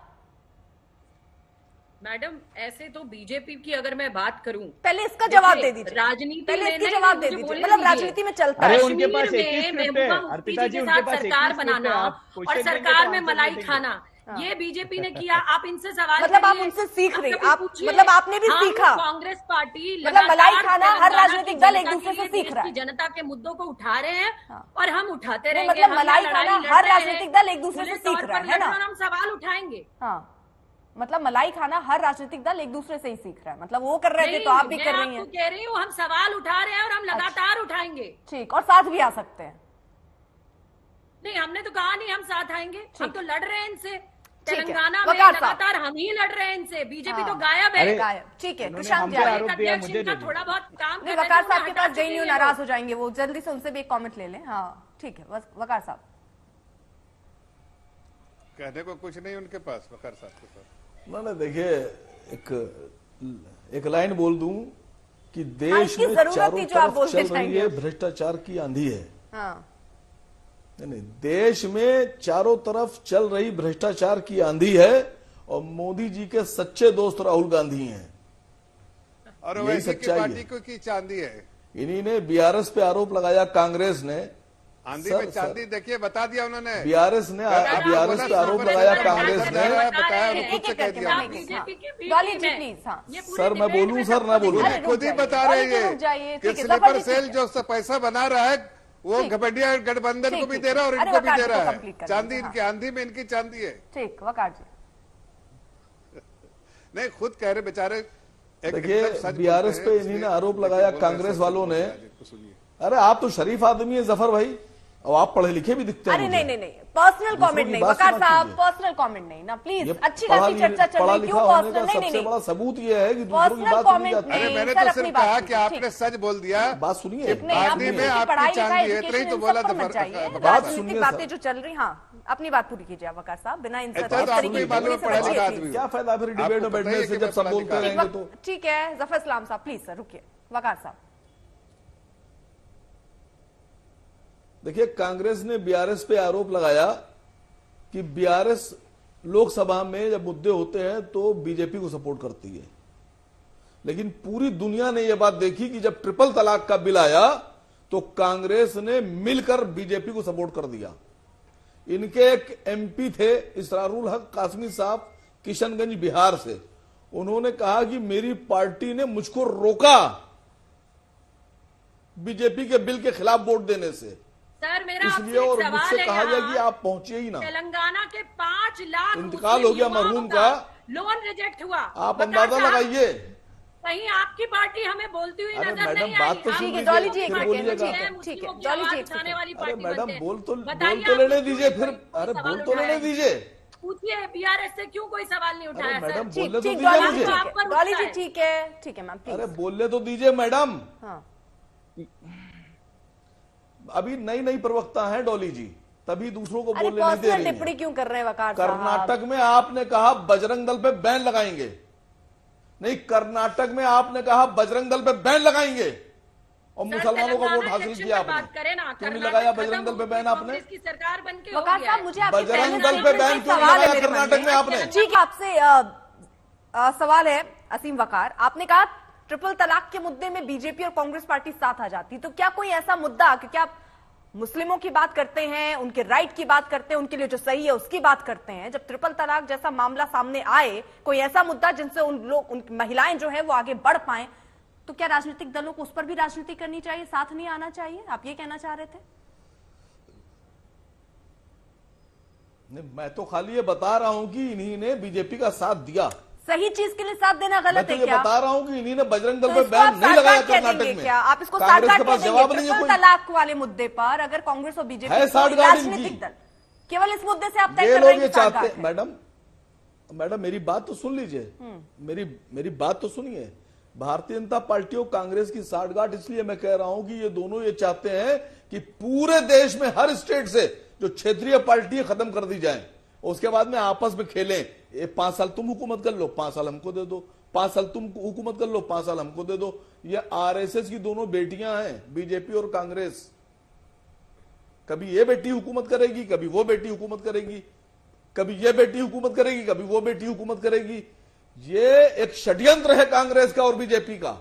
मैडम, ऐसे तो बीजेपी की अगर मैं बात करूं,
पहले इसका जवाब दे दीजिए,
राजनीति
पहले इसकी जवाब दे दीजिए, मतलब राजनीति में चलता है।
उनके पास एक ही स्क्रिप्ट है अर्पिता जी, उनके पास
सरकार बनाना और सरकार में मलाई खाना, ये बीजेपी ने किया। आप इनसे सवाल,
मतलब आप उनसे सीख रही, आप मतलब आपने भी सीखा।
कांग्रेस पार्टी
मतलब मलाई खाना हर राजनीतिक दल एक दूसरे से सीख रहा है,
जनता के मुद्दों को उठा रहे हैं और हम उठाते रहेंगे।
मतलब मलाई खाना हर राजनीतिक दल एक दूसरे से सीख रहा है ना,
हम सवाल उठाएंगे।
हाँ, मतलब मलाई खाना हर राजनीतिक दल एक दूसरे से ही सीख रहा है, मतलब वो कर रहे थे तो आप भी कर रही हैं।
कह रही हूँ हम सवाल उठा रहे हैं और हम लगातार उठाएंगे।
ठीक, और साथ भी आ सकते हैं?
नहीं, हमने तो कहा नहीं हम साथ आएंगे, हम तो लड़ रहे हैं इनसे। तेलंगाना में
वकार
लगातार हम ही लड़ रहे हैं इनसे, बीजेपी तो गायब है।
गायब, ठीक है। कृषांक जी
थोड़ा बहुत काम,
वकार साहब के पास जेएनयू नाराज हो जाएंगे, वो जल्दी से उनसे भी एक कमेंट ले लें। हाँ ठीक है, वकार साहब।
कहने को कुछ नहीं उनके पास, वकार साहब के पास।
ना देखिए, एक लाइन बोल दूं कि देश
इसकी
में
जरूरत
चारों
थी जो आप
तरफ
बोलते
चल रही
जाएंगे।
है भ्रष्टाचार की आंधी है।
हाँ,
नहीं, देश में चारों तरफ चल रही भ्रष्टाचार की आंधी है और मोदी जी के सच्चे दोस्त राहुल गांधी हैं।
और
यही
वैसे की
सच्चाई
पार्टी
है।
को की चांदी है,
इन्हीं ने बीआरएस पे आरोप लगाया, कांग्रेस ने।
आंधी
सर,
में चांदी देखिए, बता दिया उन्होंने।
बीआरएस पे आरोप लगाया कांग्रेस ने।
बताया,
एक
खुद से
एक
कह
करके
दिया।
मैं
बीजेपी की बी
डॉली
टीम
जी
है।
प्लीज। हाँ,
ये पूरे
सर, मैं
डिबेट
बोलूं
में
सर, ना
सबको
बोलूं?
दिखाया है।
खुद ही
जाइए,
बता
डॉली
रहे
जी,
हैं
रुक जाइए,
कि
ठीक है,
स्लीपर
जफर जी,
सेल
ठीक
जो उससे पैसा बना रहा है वो
ठीक।
घपटिया गठबंधन को भी
ठीक,
दे रहा है और
अरे
इनको भी
वकार
दे
जी
रहा
को
है।
complete कर
चांदी
लीजिए,
इनकी आंधी में इनकी चांदी है।
ठीक, वकार जी।
नहीं, खुद कह रहे बेचारे।
देखिए, बीआरएस पे इन्हीं ने आरोप लगाया कांग्रेस वालों ने। अरे आप तो शरीफ आदमी है जफर भाई, और आप पढ़े लिखे भी दिखते हैं
अरे
मुझे।
नहीं, पर्सनल
दूसरों
कमेंट
की
नहीं
बात
वकार
सुना
साहब,
कीजिए।
पर्सनल कमेंट नहीं ना प्लीज।
ये
अच्छी खासी चर्चा चल
पढ़ा
रही,
लिखा
क्यों
होने
पर्सनल?
का
नहीं
सबसे बड़ा सबूत ये है कि दूसरों की
पर्सनल
बात सुनी
कमेंट
जाती है।
अरे
नहीं,
मैंने
सर,
तो
अपनी
सिर्फ
बात
कहा
सुनिए,
कि आपने
ठीक।
सच बोल दिया।
बात सुनिए।
नहीं, आप
आंधी में
किसी की
आपकी
पढ़ाई लिखाई,
चांदी है, इतना ही
एजुकेशन
तो
इन
बोला
सब पर
था।
मत जाइए।
बात
राजनीतिक
सुनिए
बातें
सर।
जो चल रही, हाँ, अपनी बात पूरी कीजिए वकार साहब, बिना इंसल्ट
अच्छा, तो आपको भी मालूम है पढ़ा लिखा आदमी हूँ।
क्या फायदा फिर डिबेट में
आपको पता
बैठने
ही है
से
कि
जब
मैं
सब
पढ़ा
बोलते
लिखा
रहेंगे तो।
ठीक है, जफर इस्लाम साहब प्लीज सर रुकिए। वकार साहब,
देखिए, कांग्रेस ने बीआरएस पे आरोप लगाया कि बीआरएस लोकसभा में जब मुद्दे होते हैं तो बीजेपी को सपोर्ट करती है। लेकिन पूरी दुनिया ने यह बात देखी कि जब ट्रिपल तलाक का बिल आया तो कांग्रेस ने मिलकर बीजेपी को सपोर्ट कर दिया। इनके एक एमपी थे इसरारुल हक कासमी साहब, किशनगंज बिहार से। उन्होंने कहा कि मेरी पार्टी ने मुझको रोका बीजेपी के बिल के खिलाफ वोट देने से,
सर मेरा
इसलिए
आपसे
और
एक सवाल
मुझसे
है
कहा गया
यहाँ।
कि आप पहुंचे ही ना।
तेलंगाना के 5 लाख
इंतकाल हो गया मरहूम का,
लोन रिजेक्ट हुआ।
आप
वकार
अंदाजा
साहब,
लगाइए।
कहीं आपकी पार्टी हमें बोलती हुई
अरे
नजर
मैडम,
नहीं
बात
आई।
तो
आप
सुन
ठीक है,
लीजिए,
डॉली जी,
फिर
एक
बोलिएगा।
सेकंड, ठीक है, डॉली जी, एक
उठाने
सेकंड।
वाली
अरे
पार्टी
मैडम,
बनते हैं।
बोल तो
बताइए,
लेने
आपने
दीजिए
क्यों
फिर।
कोई
अरे
सवाल
बोल तो
उठाया
लेने
है?
दीजिए।
पूछिए बीआरएस से क्यों कोई सवाल नहीं उठाया
अरे मैडम,
सर?
बोलने तो
ठीक,
दीजिए
डॉली जी,
मुझे।
ठीक
आप पर
है, डॉली
उठता
जी,
है।
ठीक है मैम
अरे
प्लीज।
बोलने तो दीजिए मैडम।
हाँ,
अभी नई नई प्रवक्ता हैं डॉली जी, तभी दूसरों को
अरे
बोलने नहीं दे
पर्सनल
रही
टिप्पणी
हैं।
क्यों कर रहे हैं वकार साहब?
कर्नाटक में आपने कहा बजरंग दल पे बैन लगाएंगे। नहीं, कर्नाटक में आपने कहा बजरंग दल पे बैन लगाएंगे और मुसलमानों का वोट हासिल किया आपने। क्यों नहीं लगाया बजरंग दल पे बैन आपने?
की सरकार बन के
वकार साहब, मुझे आपसे
बजरंग
पहले
दल पे
से
बैन
एक
क्यों नहीं
सवाल है
लगाया
मेरे मन
कर्नाटक में आपने?
ठीक है, आपसे सवाल है असीम वकार। आपने कहा ट्रिपल तलाक के मुद्दे में बीजेपी और कांग्रेस पार्टी साथ आ जाती, तो क्या कोई ऐसा मुद्दा, क्योंकि आप मुस्लिमों की बात करते हैं, उनके राइट की बात करते हैं, उनके लिए जो सही है उसकी बात करते हैं, जब ट्रिपल तलाक जैसा मामला सामने आए, कोई ऐसा मुद्दा जिनसे उन महिलाएं जो है वो आगे बढ़ पाए, तो क्या राजनीतिक दलों को उस पर भी राजनीति करनी चाहिए, साथ नहीं आना चाहिए? आप ये कहना चाह रहे थे?
नहीं, मैं तो खाली ये बता रहा हूं कि इन्हीं ने बीजेपी का साथ दिया।
सही चीज के लिए साथ देना
मैं
गलत
तो
है
ये
क्या?
बता रहा हूं कि इन्हीं ने बजरंग दल
तो
पे
इसको
बैन
आप
नहीं लगाया
साठगांठ कह
कर्नाटक
देंगे
में।
क्या? आप इसको
कांग्रेस
साठगांठ
के
कह
पास
देंगे?
जवाब नहीं है
ट्रिपल
कोई।
तलाक वाले मुद्दे पर अगर कांग्रेस और बीजेपी
है
को
साठगांठ इनकी।
राजनीतिक दल केवल इस मुद्दे से आप तय
ये
कर
लोग
रहे हैं
ये
कि
चाहते
साठगांठ है।
मैडम मेरी बात तो सुन लीजिए। मेरी बात तो सुनिए। भारतीय जनता पार्टी और कांग्रेस की साठगांठ इसलिए मैं कह रहा हूं कि ये दोनों ये चाहते हैं कि पूरे देश में हर स्टेट से जो क्षेत्रीय पार्टी खत्म कर दी जाए, उसके बाद में आपस में खेलें। ये 5 साल तुम हुकूमत कर लो, 5 साल हमको दे दो, 5 साल तुम हुकूमत कर लो, 5 साल हमको दे दो। ये आरएसएस की दोनों बेटियां हैं, बीजेपी और कांग्रेस। कभी ये बेटी हुकूमत करेगी, कभी वो बेटी हुकूमत करेगी, कभी ये बेटी हुकूमत करेगी, कभी वो बेटी हुकूमत करेगी। ये एक षड्यंत्र है कांग्रेस का और बीजेपी का।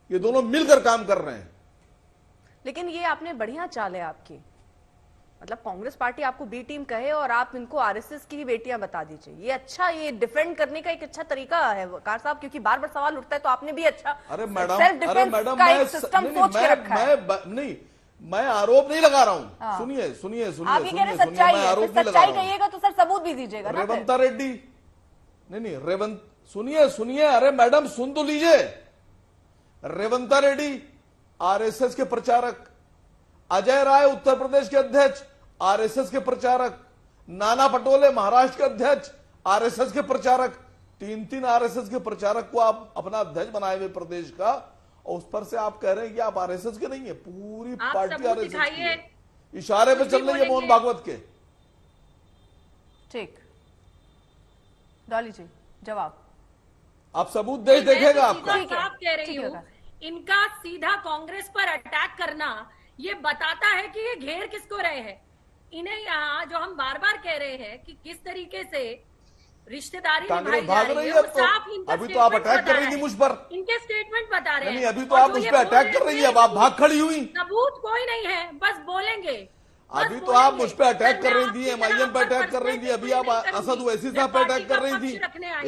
ये दोनों मिलकर काम कर रहे हैं।
लेकिन ये आपने बढ़िया चाल है आपकी, मतलब कांग्रेस पार्टी आपको बी टीम कहे और आप इनको आरएसएस की ही बेटियां बता दीजिए। ये अच्छा, ये डिफेंड करने का एक अच्छा तरीका है वकार साहब, क्योंकि बार बार सवाल उठता है तो आपने भी अच्छा
अरे मैडम,
का एक सिस्टम सोच के रखा है।
नहीं, मैं आरोप नहीं लगा रहा हूं। सुनिए सुनिए सुनिए,
आप ये कह रहे
सुनिए,
सच्चाई
मैं
है,
आरोप
फिर
नहीं लगा
सच्चाई
रहा हूं।
कहिएगा तो सर सबूत भी दीजिएगा ना फिर।
रेवंता रेड्डी, नहीं रेवंत, सुनिए, अरे मैडम सुन तो लीजिए। रेवंता रेड्डी आरएसएस के प्रचारक, अजय राय उत्तर प्रदेश के अध्यक्ष आरएसएस के प्रचारक, नाना पटोले महाराष्ट्र के अध्यक्ष आरएसएस के प्रचारक, 3 आरएसएस के प्रचारक को आप अपना अध्यक्ष बनाए हुए प्रदेश का, और उस पर से आप कह रहे हैं कि आप आरएसएस के नहीं है। पूरी
आप
पार्टी
सबूत
आरएसएस की
दिखाइए।
है। इशारे पे
कुछ
चल
भी
रही है मोहन
बोलेंगे।
भागवत के।
ठीक, डॉली जी जवाब।
आप सबूत देश देखेगा
मैं तो
आपका।
सीधा साफ कह रही
ठीक है,
हूँ
होगा।
इनका सीधा कांग्रेस पर अटैक करना ये बताता है कि ये घेर किसको रहे हैं। इन्हें यहाँ जो हम बार बार कह रहे हैं कि किस तरीके से रिश्तेदारी निभाई जा रही है, वो साफ इनका
अभी तो आप अटैक कर रही थी मुझ पर,
इनके स्टेटमेंट बता रहे हैं।
नहीं अभी तो आप मुझ पर अटैक कर रही थी, अब आप भाग खड़ी हुई।
सबूत कोई नहीं है, बस बोलेंगे।
अभी तो आप मुझ पे अटैक कर रही थी, एमआईएम पे अटैक कर रही थी, अभी आप असद ओवैसी साहब पे अटैक कर रही थी।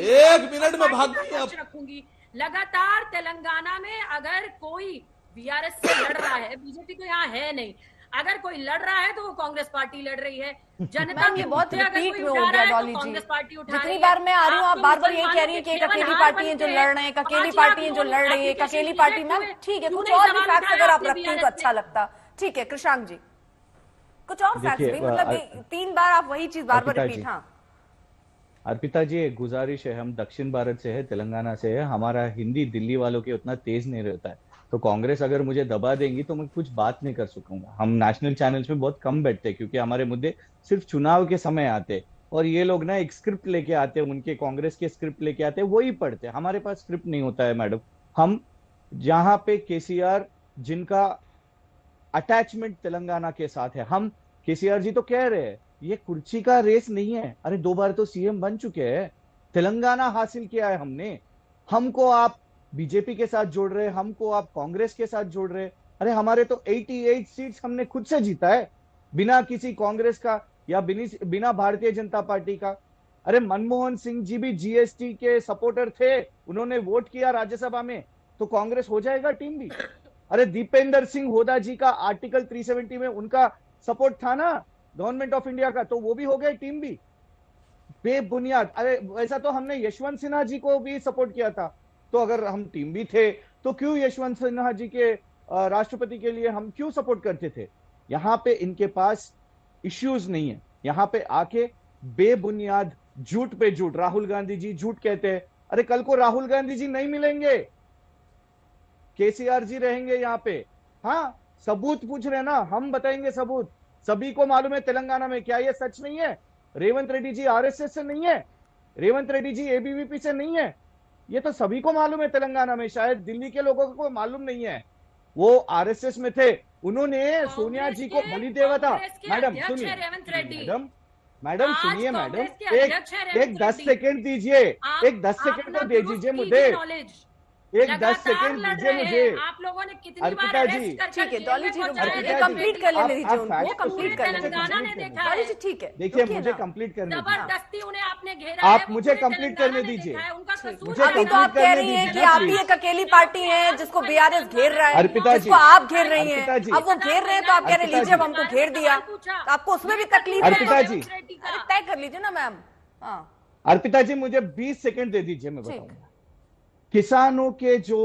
1 मिनट में भाग गई आप।
रखूंगी लगातार। तेलंगाना में अगर कोई बीआरएस से लड़ रहा है, बीजेपी तो यहाँ है नहीं, अगर कोई लड़ रहा है तो वो कांग्रेस पार्टी लड़ रही है। जनता
ये बहुत रिपीट में हो गया डॉली जी।
पार्टी उठा
जितनी बार मैं आ रही हूँ आप बार बार यही कह रही है कि एक अकेली पार्टी है जो लड़ रहे हैं, अकेली पार्टी है जो लड़ रही है, अकेली पार्टी। मैम ठीक है, कुछ और भी फैक्ट्स अगर आप रखती हैं तो अच्छा लगता। ठीक है कृषांक जी, कुछ और फैक्ट्स भी, मतलब 3 बार आप वही चीज बार बार रिपीट। हाँ
अर्पिता जी, एक गुजारिश है, हम दक्षिण भारत से है, तेलंगाना से है, हमारा हिंदी दिल्ली वालों के उतना तेज नहीं रहता है, तो कांग्रेस अगर मुझे दबा देंगी तो मैं कुछ बात नहीं कर सकूंगा। हम नेशनल चैनल्स में बहुत कम बैठते हैं क्योंकि हमारे मुद्दे सिर्फ चुनाव के समय आते, और ये लोग ना एक स्क्रिप्ट लेके आते हैं, उनके कांग्रेस के स्क्रिप्ट लेके आते हैं, वही पढ़ते हैं। हमारे पास स्क्रिप्ट नहीं होता है मैडम। हम जहां पे केसीआर, जिनका अटैचमेंट तेलंगाना के साथ है, हम केसीआर जी तो कह रहे हैं ये कुर्सी का रेस नहीं है। अरे 2 बार तो सीएम बन चुके हैं, तेलंगाना हासिल किया है हमने। हमको आप बीजेपी के साथ जोड़ रहे, हमको आप कांग्रेस के साथ जोड़ रहे। अरे हमारे तो 88 सीट्स हमने खुद से जीता है, बिना किसी कांग्रेस का या बिना भारतीय जनता पार्टी का। अरे मनमोहन सिंह जी भी जीएसटी के सपोर्टर थे, उन्होंने वोट किया राज्यसभा में, तो कांग्रेस हो जाएगा टीम भी। अरे दीपेंद्र सिंह होदा जी का आर्टिकल 370 में उनका सपोर्ट था ना गवर्नमेंट ऑफ इंडिया का, तो वो भी हो गए टीम भी बेबुनियाद। अरे वैसा तो हमने यशवंत सिन्हा जी को भी सपोर्ट किया था, तो अगर हम टीम भी थे तो क्यों यशवंत सिन्हा जी के राष्ट्रपति के लिए हम क्यों सपोर्ट करते थे। यहाँ पे इनके पास इश्यूज नहीं है, यहाँ पे आके बेबुनियाद झूठ पे झूठ, राहुल गांधी जी झूठ कहते हैं। अरे कल को राहुल गांधी जी नहीं मिलेंगे, केसीआर जी रहेंगे यहाँ पे। हाँ सबूत पूछ रहे ना, हम बताएंगे सबूत। सभी को मालूम है तेलंगाना में, क्या ये सच नहीं है? रेवंत रेड्डी जी आरएसएस से नहीं है, रेवंत रेड्डी जी एबीवीपी से नहीं है, ये तो सभी को मालूम है तेलंगाना में। शायद दिल्ली के लोगों को मालूम नहीं है, वो आरएसएस में थे, उन्होंने सोनिया जी को बलि दिया था। मैडम सुनिए, मैडम सुनिए, मैडम एक 10 सेकेंड दीजिए, एक 10 सेकेंड तो दे दीजिए मुझे, एक 10 सेकेंड दीजिए मुझे।
आप लोगों ने कितनी
अर्पिता जी,
ठीक है डॉली जी, कंप्लीट कर लेने दीजिए उनको, कंप्लीट कर लेने दीजिए डॉली जी। ठीक है,
देखिए मुझे कंप्लीट करने दीजिए,
जबरदस्ती उन्हें आपने घेरा,
आप मुझे कंप्लीट करने दीजिए।
अभी तो आप कह रही हैं कि आप ही एक अकेली पार्टी है जिसको बीआरएस घेर रहा है,
अर्पिता जी,
जिसको आप घेर रही हैं। अब वो घेर रहे हैं तो आप कह रहे लीजिए अब हमको घेर दिया, आपको उसमें भी तकलीफ है।
अर्पिता जी
तय कर लीजिए ना मैम। हाँ
अर्पिता जी, मुझे 20 सेकेंड दे दीजिए, मैं बताऊंगा। किसानों के जो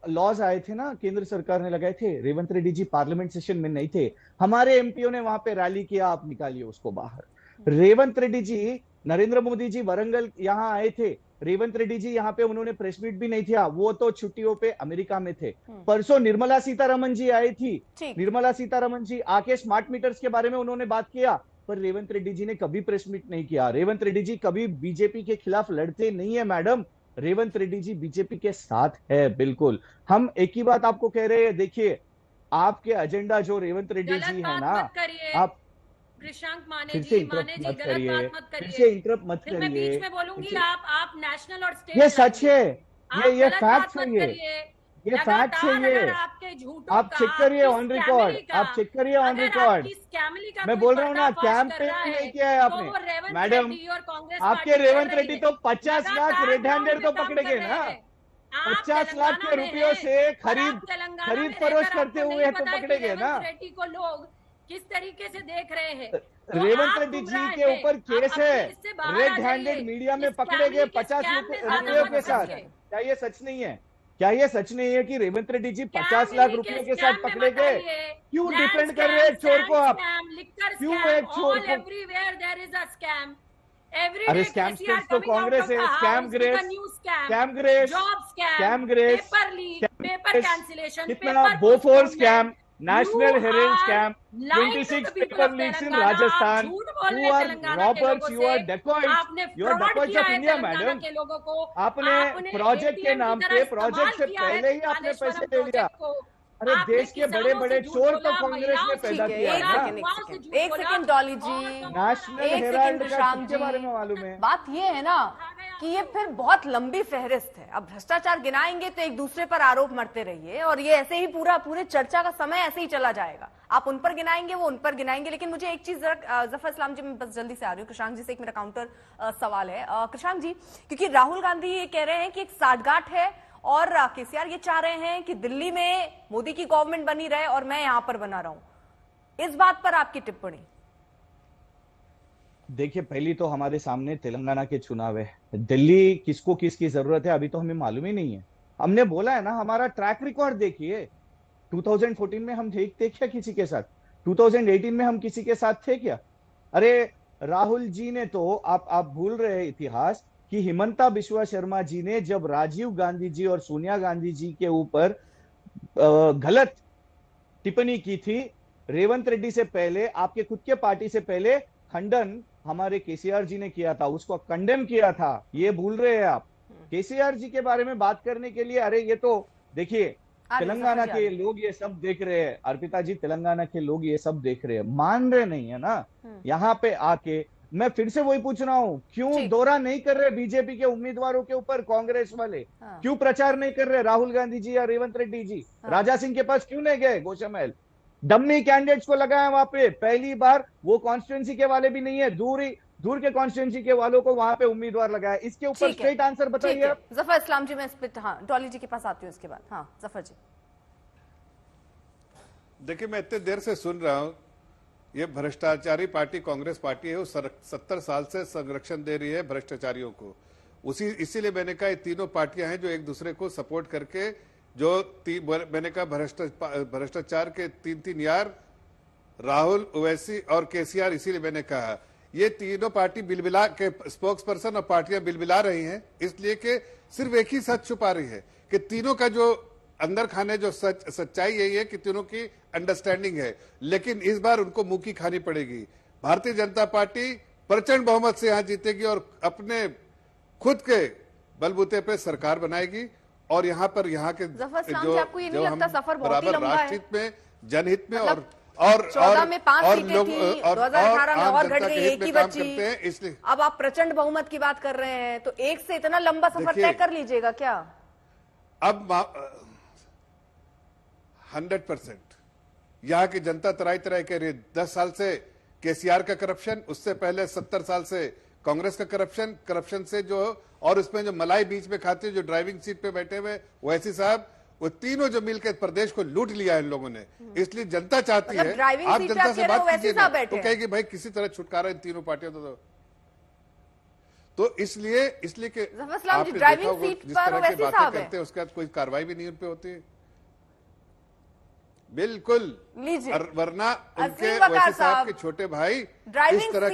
लॉज आए थे ना, केंद्र सरकार ने लगाए थे, रेवंत रेड्डी जी पार्लियामेंट सेशन में नहीं थे, हमारे एमपीओ ने वहां पे रैली किया, आप निकालिए उसको बाहर। रेवंत रेड्डी जी, नरेंद्र मोदी जी वरंगल यहाँ आए थे, रेवंत रेड्डी जी यहाँ पे उन्होंने प्रेस मीट भी नहीं किया, वो तो छुट्टियों पे अमेरिका में थे। परसों निर्मला सीतारमन जी आई थी, निर्मला सीतारमन जी आके स्मार्ट मीटर्स के बारे में उन्होंने बात किया, पर रेवंत रेड्डी जी ने कभी प्रेस मीट नहीं किया। रेवंत रेड्डी जी कभी बीजेपी के खिलाफ लड़ते नहीं है मैडम, रेवंत रेड्डी जी बीजेपी के साथ है बिल्कुल। हम एक ही बात आपको कह रहे हैं, देखिए आपके एजेंडा जो रेवंत रेड्डी जी है ना, आप फिर से इंटरप्ट मत करिए, फिर से इंटरप्ट मत करिए,
बीच में बोलूंगी। आप नेशनल और स्टेट,
ये सच है, ये फैक्ट है, ये फैक्ट है, ये आप चेक करिए ऑन रिकॉर्ड, आप चेक करिए ऑन रिकॉर्ड। मैं बोल रहा हूँ ना, कैंपेन नहीं किया है आपने मैडम। आपके रेवंत रेड्डी तो 50 लाख रेड हैंडेड तो पकड़े गए ना, 50 लाख के रुपयों से खरीद फरोश करते हुए तो पकड़े गए ना।
को लोग किस तरीके से देख रहे हैं,
रेवंत रेड्डी जी के ऊपर केस है, रेड हैंडेड मीडिया में पकड़े गए 50 रुपयों के साथ। क्या ये सच नहीं है? क्या ये सच नहीं है कि रेवंत रेड्डी जी 50 लाख रुपयों के साथ पकड़े गए? क्यों डिफेंड कर रहे हैं चोर को आप? क्यों एक चोर को? अरे स्कैम तो कांग्रेस है, स्कैम ग्रेस, कितना Bofors scam, National Herald Scam,
lying to
26
the people
paper
of
leaks in
Telangana.
Rajasthan.
झूठ
You
बोल रहे
are
तेलंगाना के
robbers,
लोगों
you are
से।
dacoits,
आपने
you are
fraud
dacoits
किया
of
है
India,
तेलंगाना
madam.
के लोगों को।
आपने प्रोजेक्ट के
ATM
नाम
की
पे
तरह
प्रोजेक्ट से
इस्तेमाल किया है
पहले ही आपने
कालेश्वरम
पैसे ले लिया।
प्रोजेक्ट को।
अरे
आपने
देश के बड़े
किसानों
बड़े
से झूठ
चोर तो
बोला,
कांग्रेस ने
महिलाओं से
पैदा
झूठ
किया है
बोला,
ना।
युवाओं से झूठ
एक
बोला,
सेकंड डॉली जी,
नेशनल
एक
हेराल्ड
सेकंड
का
विश्राम
किसके बारे में
जी,
मालूम है?
बात ये है ना कि ये फिर बहुत लंबी फहरिस्त है। अब भ्रष्टाचार गिनाएंगे तो एक दूसरे पर आरोप मरते रहिए और ये ऐसे ही पूरे चर्चा का समय ऐसे ही चला जाएगा। आप उन पर गिनाएंगे, वो उन पर गिनाएंगे। लेकिन मुझे एक चीज जफर इस्लाम जी, मैं बस जल्दी से आ रही हूँ, कृषांक जी से एक मेरा काउंटर सवाल है। कृषांक जी, क्योंकि राहुल गांधी ये कह रहे हैं कि एक साठगांठ है और केसीआर ये चाह रहे हैं कि दिल्ली में मोदी की गवर्नमेंट बनी रहे और मैं यहां पर बना रहा हूं, इस बात पर आपकी टिप्पणी?
देखिए, पहली तो हमारे सामने तेलंगाना के चुनाव है। दिल्ली किसको किसकी जरूरत है अभी तो हमें मालूम ही नहीं है। हमने बोला है ना, हमारा ट्रैक रिकॉर्ड देखिए। 2014 में हम थे क्या किसी के साथ? 2018 में हम किसी के साथ थे क्या? अरे राहुल जी ने तो, आप भूल रहे हैं इतिहास कि हिमंता बिश्वा शर्मा जी ने जब राजीव गांधी जी और सोनिया गांधी जी के ऊपर गलत टिप्पणी की थी, रेवंत रेड्डी से पहले, आपके खुद के पार्टी से पहले खंडन हमारे केसीआर जी ने किया था, उसको कंडेम किया था। ये भूल रहे हैं आप? केसीआर जी के बारे में बात करने के लिए, अरे ये तो देखिए, तेलंगाना के लोग ये सब देख रहे हैं। अर्पिता जी, तेलंगाना के लोग ये सब देख रहे हैं, मान रहे नहीं है ना। यहाँ पे आके मैं फिर से वही पूछ रहा हूँ, क्यों दौरा नहीं कर रहे बीजेपी के उम्मीदवारों के ऊपर कांग्रेस वाले? क्यों प्रचार नहीं कर रहे राहुल गांधी जी या रेवंत रेड्डी जी? राजा सिंह के पास क्यों नहीं गए? गोशामहल डम्मी कैंडिडेट्स को लगाया वहां पे। पहली बार वो कॉन्स्टिट्यूंसी के वाले भी नहीं है, दूर के कॉन्स्टिट्यूंसी के वालों को वहां पे उम्मीदवार लगाया। इसके ऊपर स्ट्रेट आंसर बताइए।
जफर इस्लाम जी, मैं इस पर डॉली जी के पास आती हूँ इसके बाद। हाँ जफर जी।
देखिए, मैं इतने देर से सुन रहा हूं, ये भ्रष्टाचारी पार्टी कांग्रेस पार्टी है, वो 70 साल से संरक्षण दे रही है भ्रष्टाचारियों को। इसीलिए मैंने कहा ये तीनों पार्टियां हैं जो एक दूसरे को सपोर्ट करके, जो मैंने कहा भ्रष्टाचार के तीन यार, राहुल, ओवैसी और केसीआर। इसीलिए मैंने कहा ये तीनों पार्टी बिलबिला के स्पोक्स पर्सन और पार्टियां बिलबिला रही हैं, इसलिए कि सिर्फ एक ही सच छुपा रही है कि तीनों का जो अंदर खाने जो सच्चाई यही है कि तीनों की अंडरस्टैंडिंग है। लेकिन इस बार उनको मुंह की खानी पड़ेगी। भारतीय जनता पार्टी प्रचंड बहुमत से यहां जीतेगी और अपने खुद के बलबूते पे सरकार बनाएगी। और यहाँ पर यहाँ के जो हम बराबर राष्ट्रहित में, जनहित में और
14 में 5 सीटें
लोग
थी,
और
2018 में और घट गई, एक ही बची।
करते हैं, इसलिए
अब आप प्रचंड बहुमत की बात कर रहे हैं, तो एक से इतना लंबा सफर तय कर लीजिएगा क्या?
अब 100% यहाँ की जनता तराई तराई कह रही है। 10 साल से केसीआर का करप्शन, उससे पहले 70 साल से कांग्रेस का करप्शन से जो, और उसमें जो मलाई बीच में खाते जो ड्राइविंग सीट पे बैठे हुए ओवैसी साहब, वो तीनों जो मिलकर प्रदेश को लूट लिया इन लोगों ने। इसलिए जनता चाहती है, आप जनता से बात कीजिए ना, तो कहेगी भाई किसी तरह छुटकारा इन तीनों पार्टियों तो इसलिए कि आपने देखा जिस तरह की बातें करते हैं उसके बाद कोई कार्रवाई भी नहीं उन पे होती। बिल्कुल, वरना उनके वैसे साहब के छोटे भाई इस तरह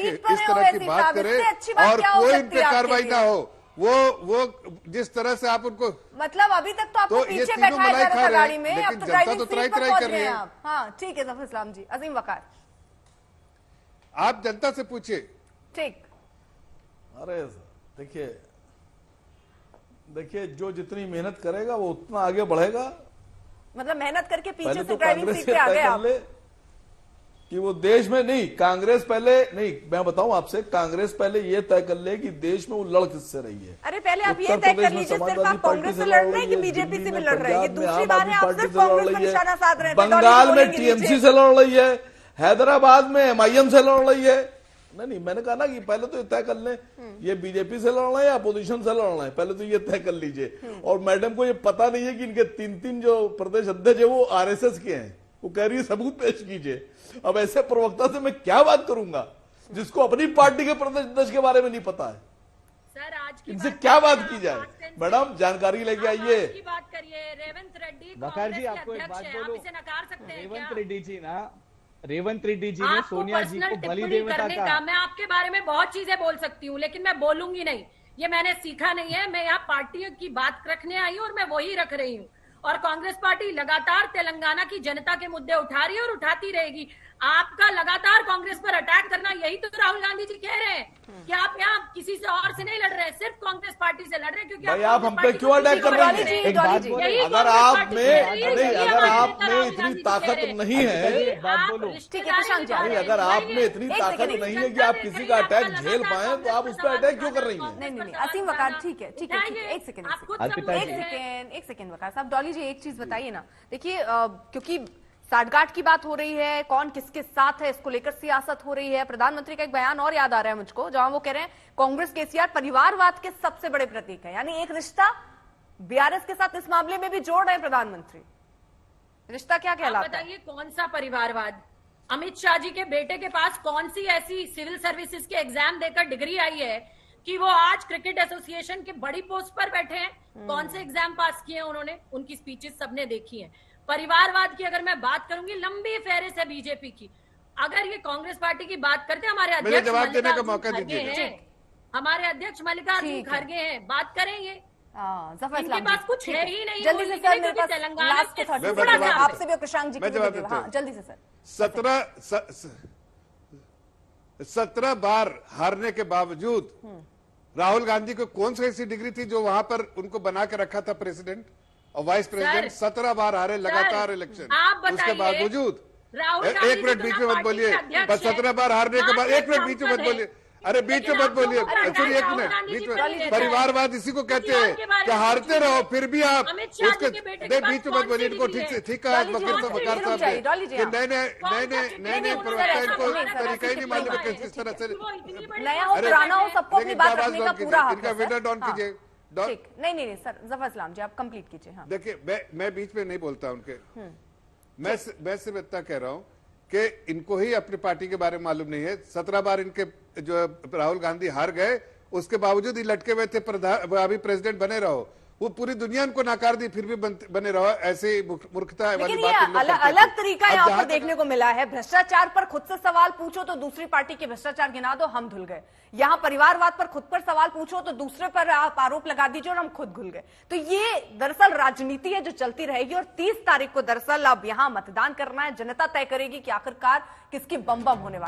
की बात करें और कोई उन पे कार्रवाई ना हो, वो जिस तरह से आप उनको,
मतलब अभी तक तो आपको पीछे बैठाया जा रहा था गाड़ी में, अब तो ड्राइविंग सीट पर पहुंच गए आप। हाँ ठीक है जफर इस्लाम जी। अजीम वकार,
आप जनता से पूछिए।
ठीक।
अरे देखिए जो जितनी मेहनत करेगा वो उतना आगे बढ़ेगा।
मतलब मेहनत करके पीछे से
तो
ड्राइविंग सीट पे आ गए आप
कि वो देश में नहीं, कांग्रेस पहले नहीं, मैं बताऊं आपसे, कांग्रेस पहले ये तय कर ले कि देश में वो लड़ किससे रही है।
अरे पहले आप ये तय कर लीजिए, सिर्फ आप कांग्रेस से लड़ रहे हैं कि बीजेपी से भी लड़ रहे हैं? ये दूसरी बार है आप सिर्फ कांग्रेस पर निशाना साध रहे हैं।
बंगाल में टीएमसी से लड़ रही है, हैदराबाद में एमआईएम से लड़ रही है। नहीं, मैंने कहा ना कि पहले तो ये तय कर लें ये बीजेपी से लड़ना है या अपोजिशन से लड़ना है, पहले तो ये तय कर लीजिए। और मैडम को ये पता नहीं है कि इनके 3 जो प्रदेश अध्यक्ष है वो आरएसएस के हैं। वो कह रही है सबूत पेश कीजिए। अब ऐसे प्रवक्ता से मैं क्या बात करूंगा जिसको अपनी पार्टी के प्रदेश अध्यक्ष के बारे में नहीं पता है?
सर आज की
इनसे क्या बात की जाए? मैडम जानकारी लेके आइए।
बात करिए। रेवंत रेड्डी
वकार जी, आपको एक बात बोलूं,
इसे नकार सकते हैं
रेवंत रेड्डी जी ने सोनिया जी को बलि देवता का,
मैं आपके बारे में बहुत चीजें बोल सकती हूँ लेकिन मैं बोलूंगी नहीं। ये मैंने सीखा नहीं है, मैं यहाँ पार्टियों की बात रखने आई हूँ और मैं वही रख रही हूँ। और कांग्रेस पार्टी लगातार तेलंगाना की जनता के मुद्दे उठा रही है और उठाती रहेगी। आपका लगातार कांग्रेस पर अटैक करना, यही तो राहुल गांधी जी कह रहे हैं कि आप यहाँ किसी से और से नहीं लड़ रहे हैं, सिर्फ कांग्रेस पार्टी से लड़ रहे हैं, क्योंकि
भाई आप हम पे क्यों अटैक कर रहे हैं?
एक बात बोले,
अगर आप में इतनी ताकत नहीं है,
बात बोलो।
ठीक है प्रशांत जी,
अगर आप में इतनी ताकत नहीं है कि आप किसी का अटैक झेल पाए, तो आप उस पर अटैक क्यों कर रही हैं?
नहीं असीम वकार, ठीक है एक सेकंड वकार साहब। डॉली जी एक चीज बताइए ना, देखिए क्योंकि साठगांठ की बात हो रही है, कौन किसके साथ है इसको लेकर सियासत हो रही है। प्रधानमंत्री का एक बयान और याद आ रहा है मुझको, जहां वो कह रहे हैं कांग्रेस केसीआर परिवारवाद के सबसे बड़े प्रतीक है, यानी एक रिश्ता बीआरएस के साथ इस मामले में भी जोड़ रहे हैं प्रधानमंत्री। रिश्ता क्या कहलाता है?
बताइए कौन सा परिवारवाद? अमित शाह जी के बेटे के पास कौन सी ऐसी सिविल सर्विसेज के एग्जाम देकर डिग्री आई है कि वो आज क्रिकेट एसोसिएशन के बड़ी पोस्ट पर बैठे हैं? कौन से एग्जाम पास किए हैं उन्होंने? उनकी स्पीचेस सबने देखी है। परिवारवाद की अगर मैं बात करूंगी, लंबी फेहरिस्त है बीजेपी की। अगर ये कांग्रेस पार्टी की बात करते हैं, हमारे अध्यक्ष
जवाब देने का मौका दीजिए।
हमारे अध्यक्ष मल्लिकार्जुन खड़गे हैं, बात करेंगे।
इनके
पास कुछ है ही नहीं।
जल्दी से सर, मेरे पास लास्ट के आपसे भी प्रशांत जी जल्दी से सर।
17 बार हारने के बावजूद राहुल गांधी को कौन सी ऐसी डिग्री थी जो वहां पर उनको बना के रखा था प्रेसिडेंट और वाइस प्रेसिडेंट? 17 बार हारे लगातार इलेक्शन, उसके बावजूद। एक मिनट बीच में मत बोलिए, 17 बार हारने के बाद एक मिनट बीच में मत बोलिए, अरे बीच में मत बोलिए, एक्चुअली एक मिनट बीच में। परिवारवाद इसी को कहते हैं कि हारते रहो फिर भी आप उसके बीच में मत बोलिए। इनको ठीक कहा वकील साहब ने कि नए प्रवक्ता इनको तरीका ही नहीं मालूम है किस तरह से
नया हो पुराना हो सबको अपनी बात रखने का पूरा हक है।
इनका विनर डाउन कीजिए।
नहीं सर, जफर इस्लाम जी आप कंप्लीट कीजिए। हाँ
देखिए मैं बीच में नहीं बोलता उनके, मैं सिर्फ इतना कह रहा हूं कि इनको ही अपनी पार्टी के बारे में मालूम नहीं है। 17 बार इनके जो राहुल गांधी हार गए, उसके बावजूद ही लटके हुए थे अभी प्रेसिडेंट बने रहो। वो पूरी दुनिया इनको नकार दी फिर भी बने रहो। ऐसी मूर्खता वाली बात
अलग तरीका यहाँ पर देखने को मिला है। भ्रष्टाचार पर खुद से सवाल पूछो तो दूसरी पार्टी के भ्रष्टाचार गिना दो, हम धुल गए। यहाँ परिवारवाद पर खुद पर सवाल पूछो तो दूसरे पर आप आरोप लगा दीजिए और हम खुद घुल गए। तो ये दरअसल राजनीति है जो चलती रहेगी और 30 तारीख को दरअसल अब यहाँ मतदान करना है। जनता तय करेगी कि आखिरकार किसकी बम होने वाली।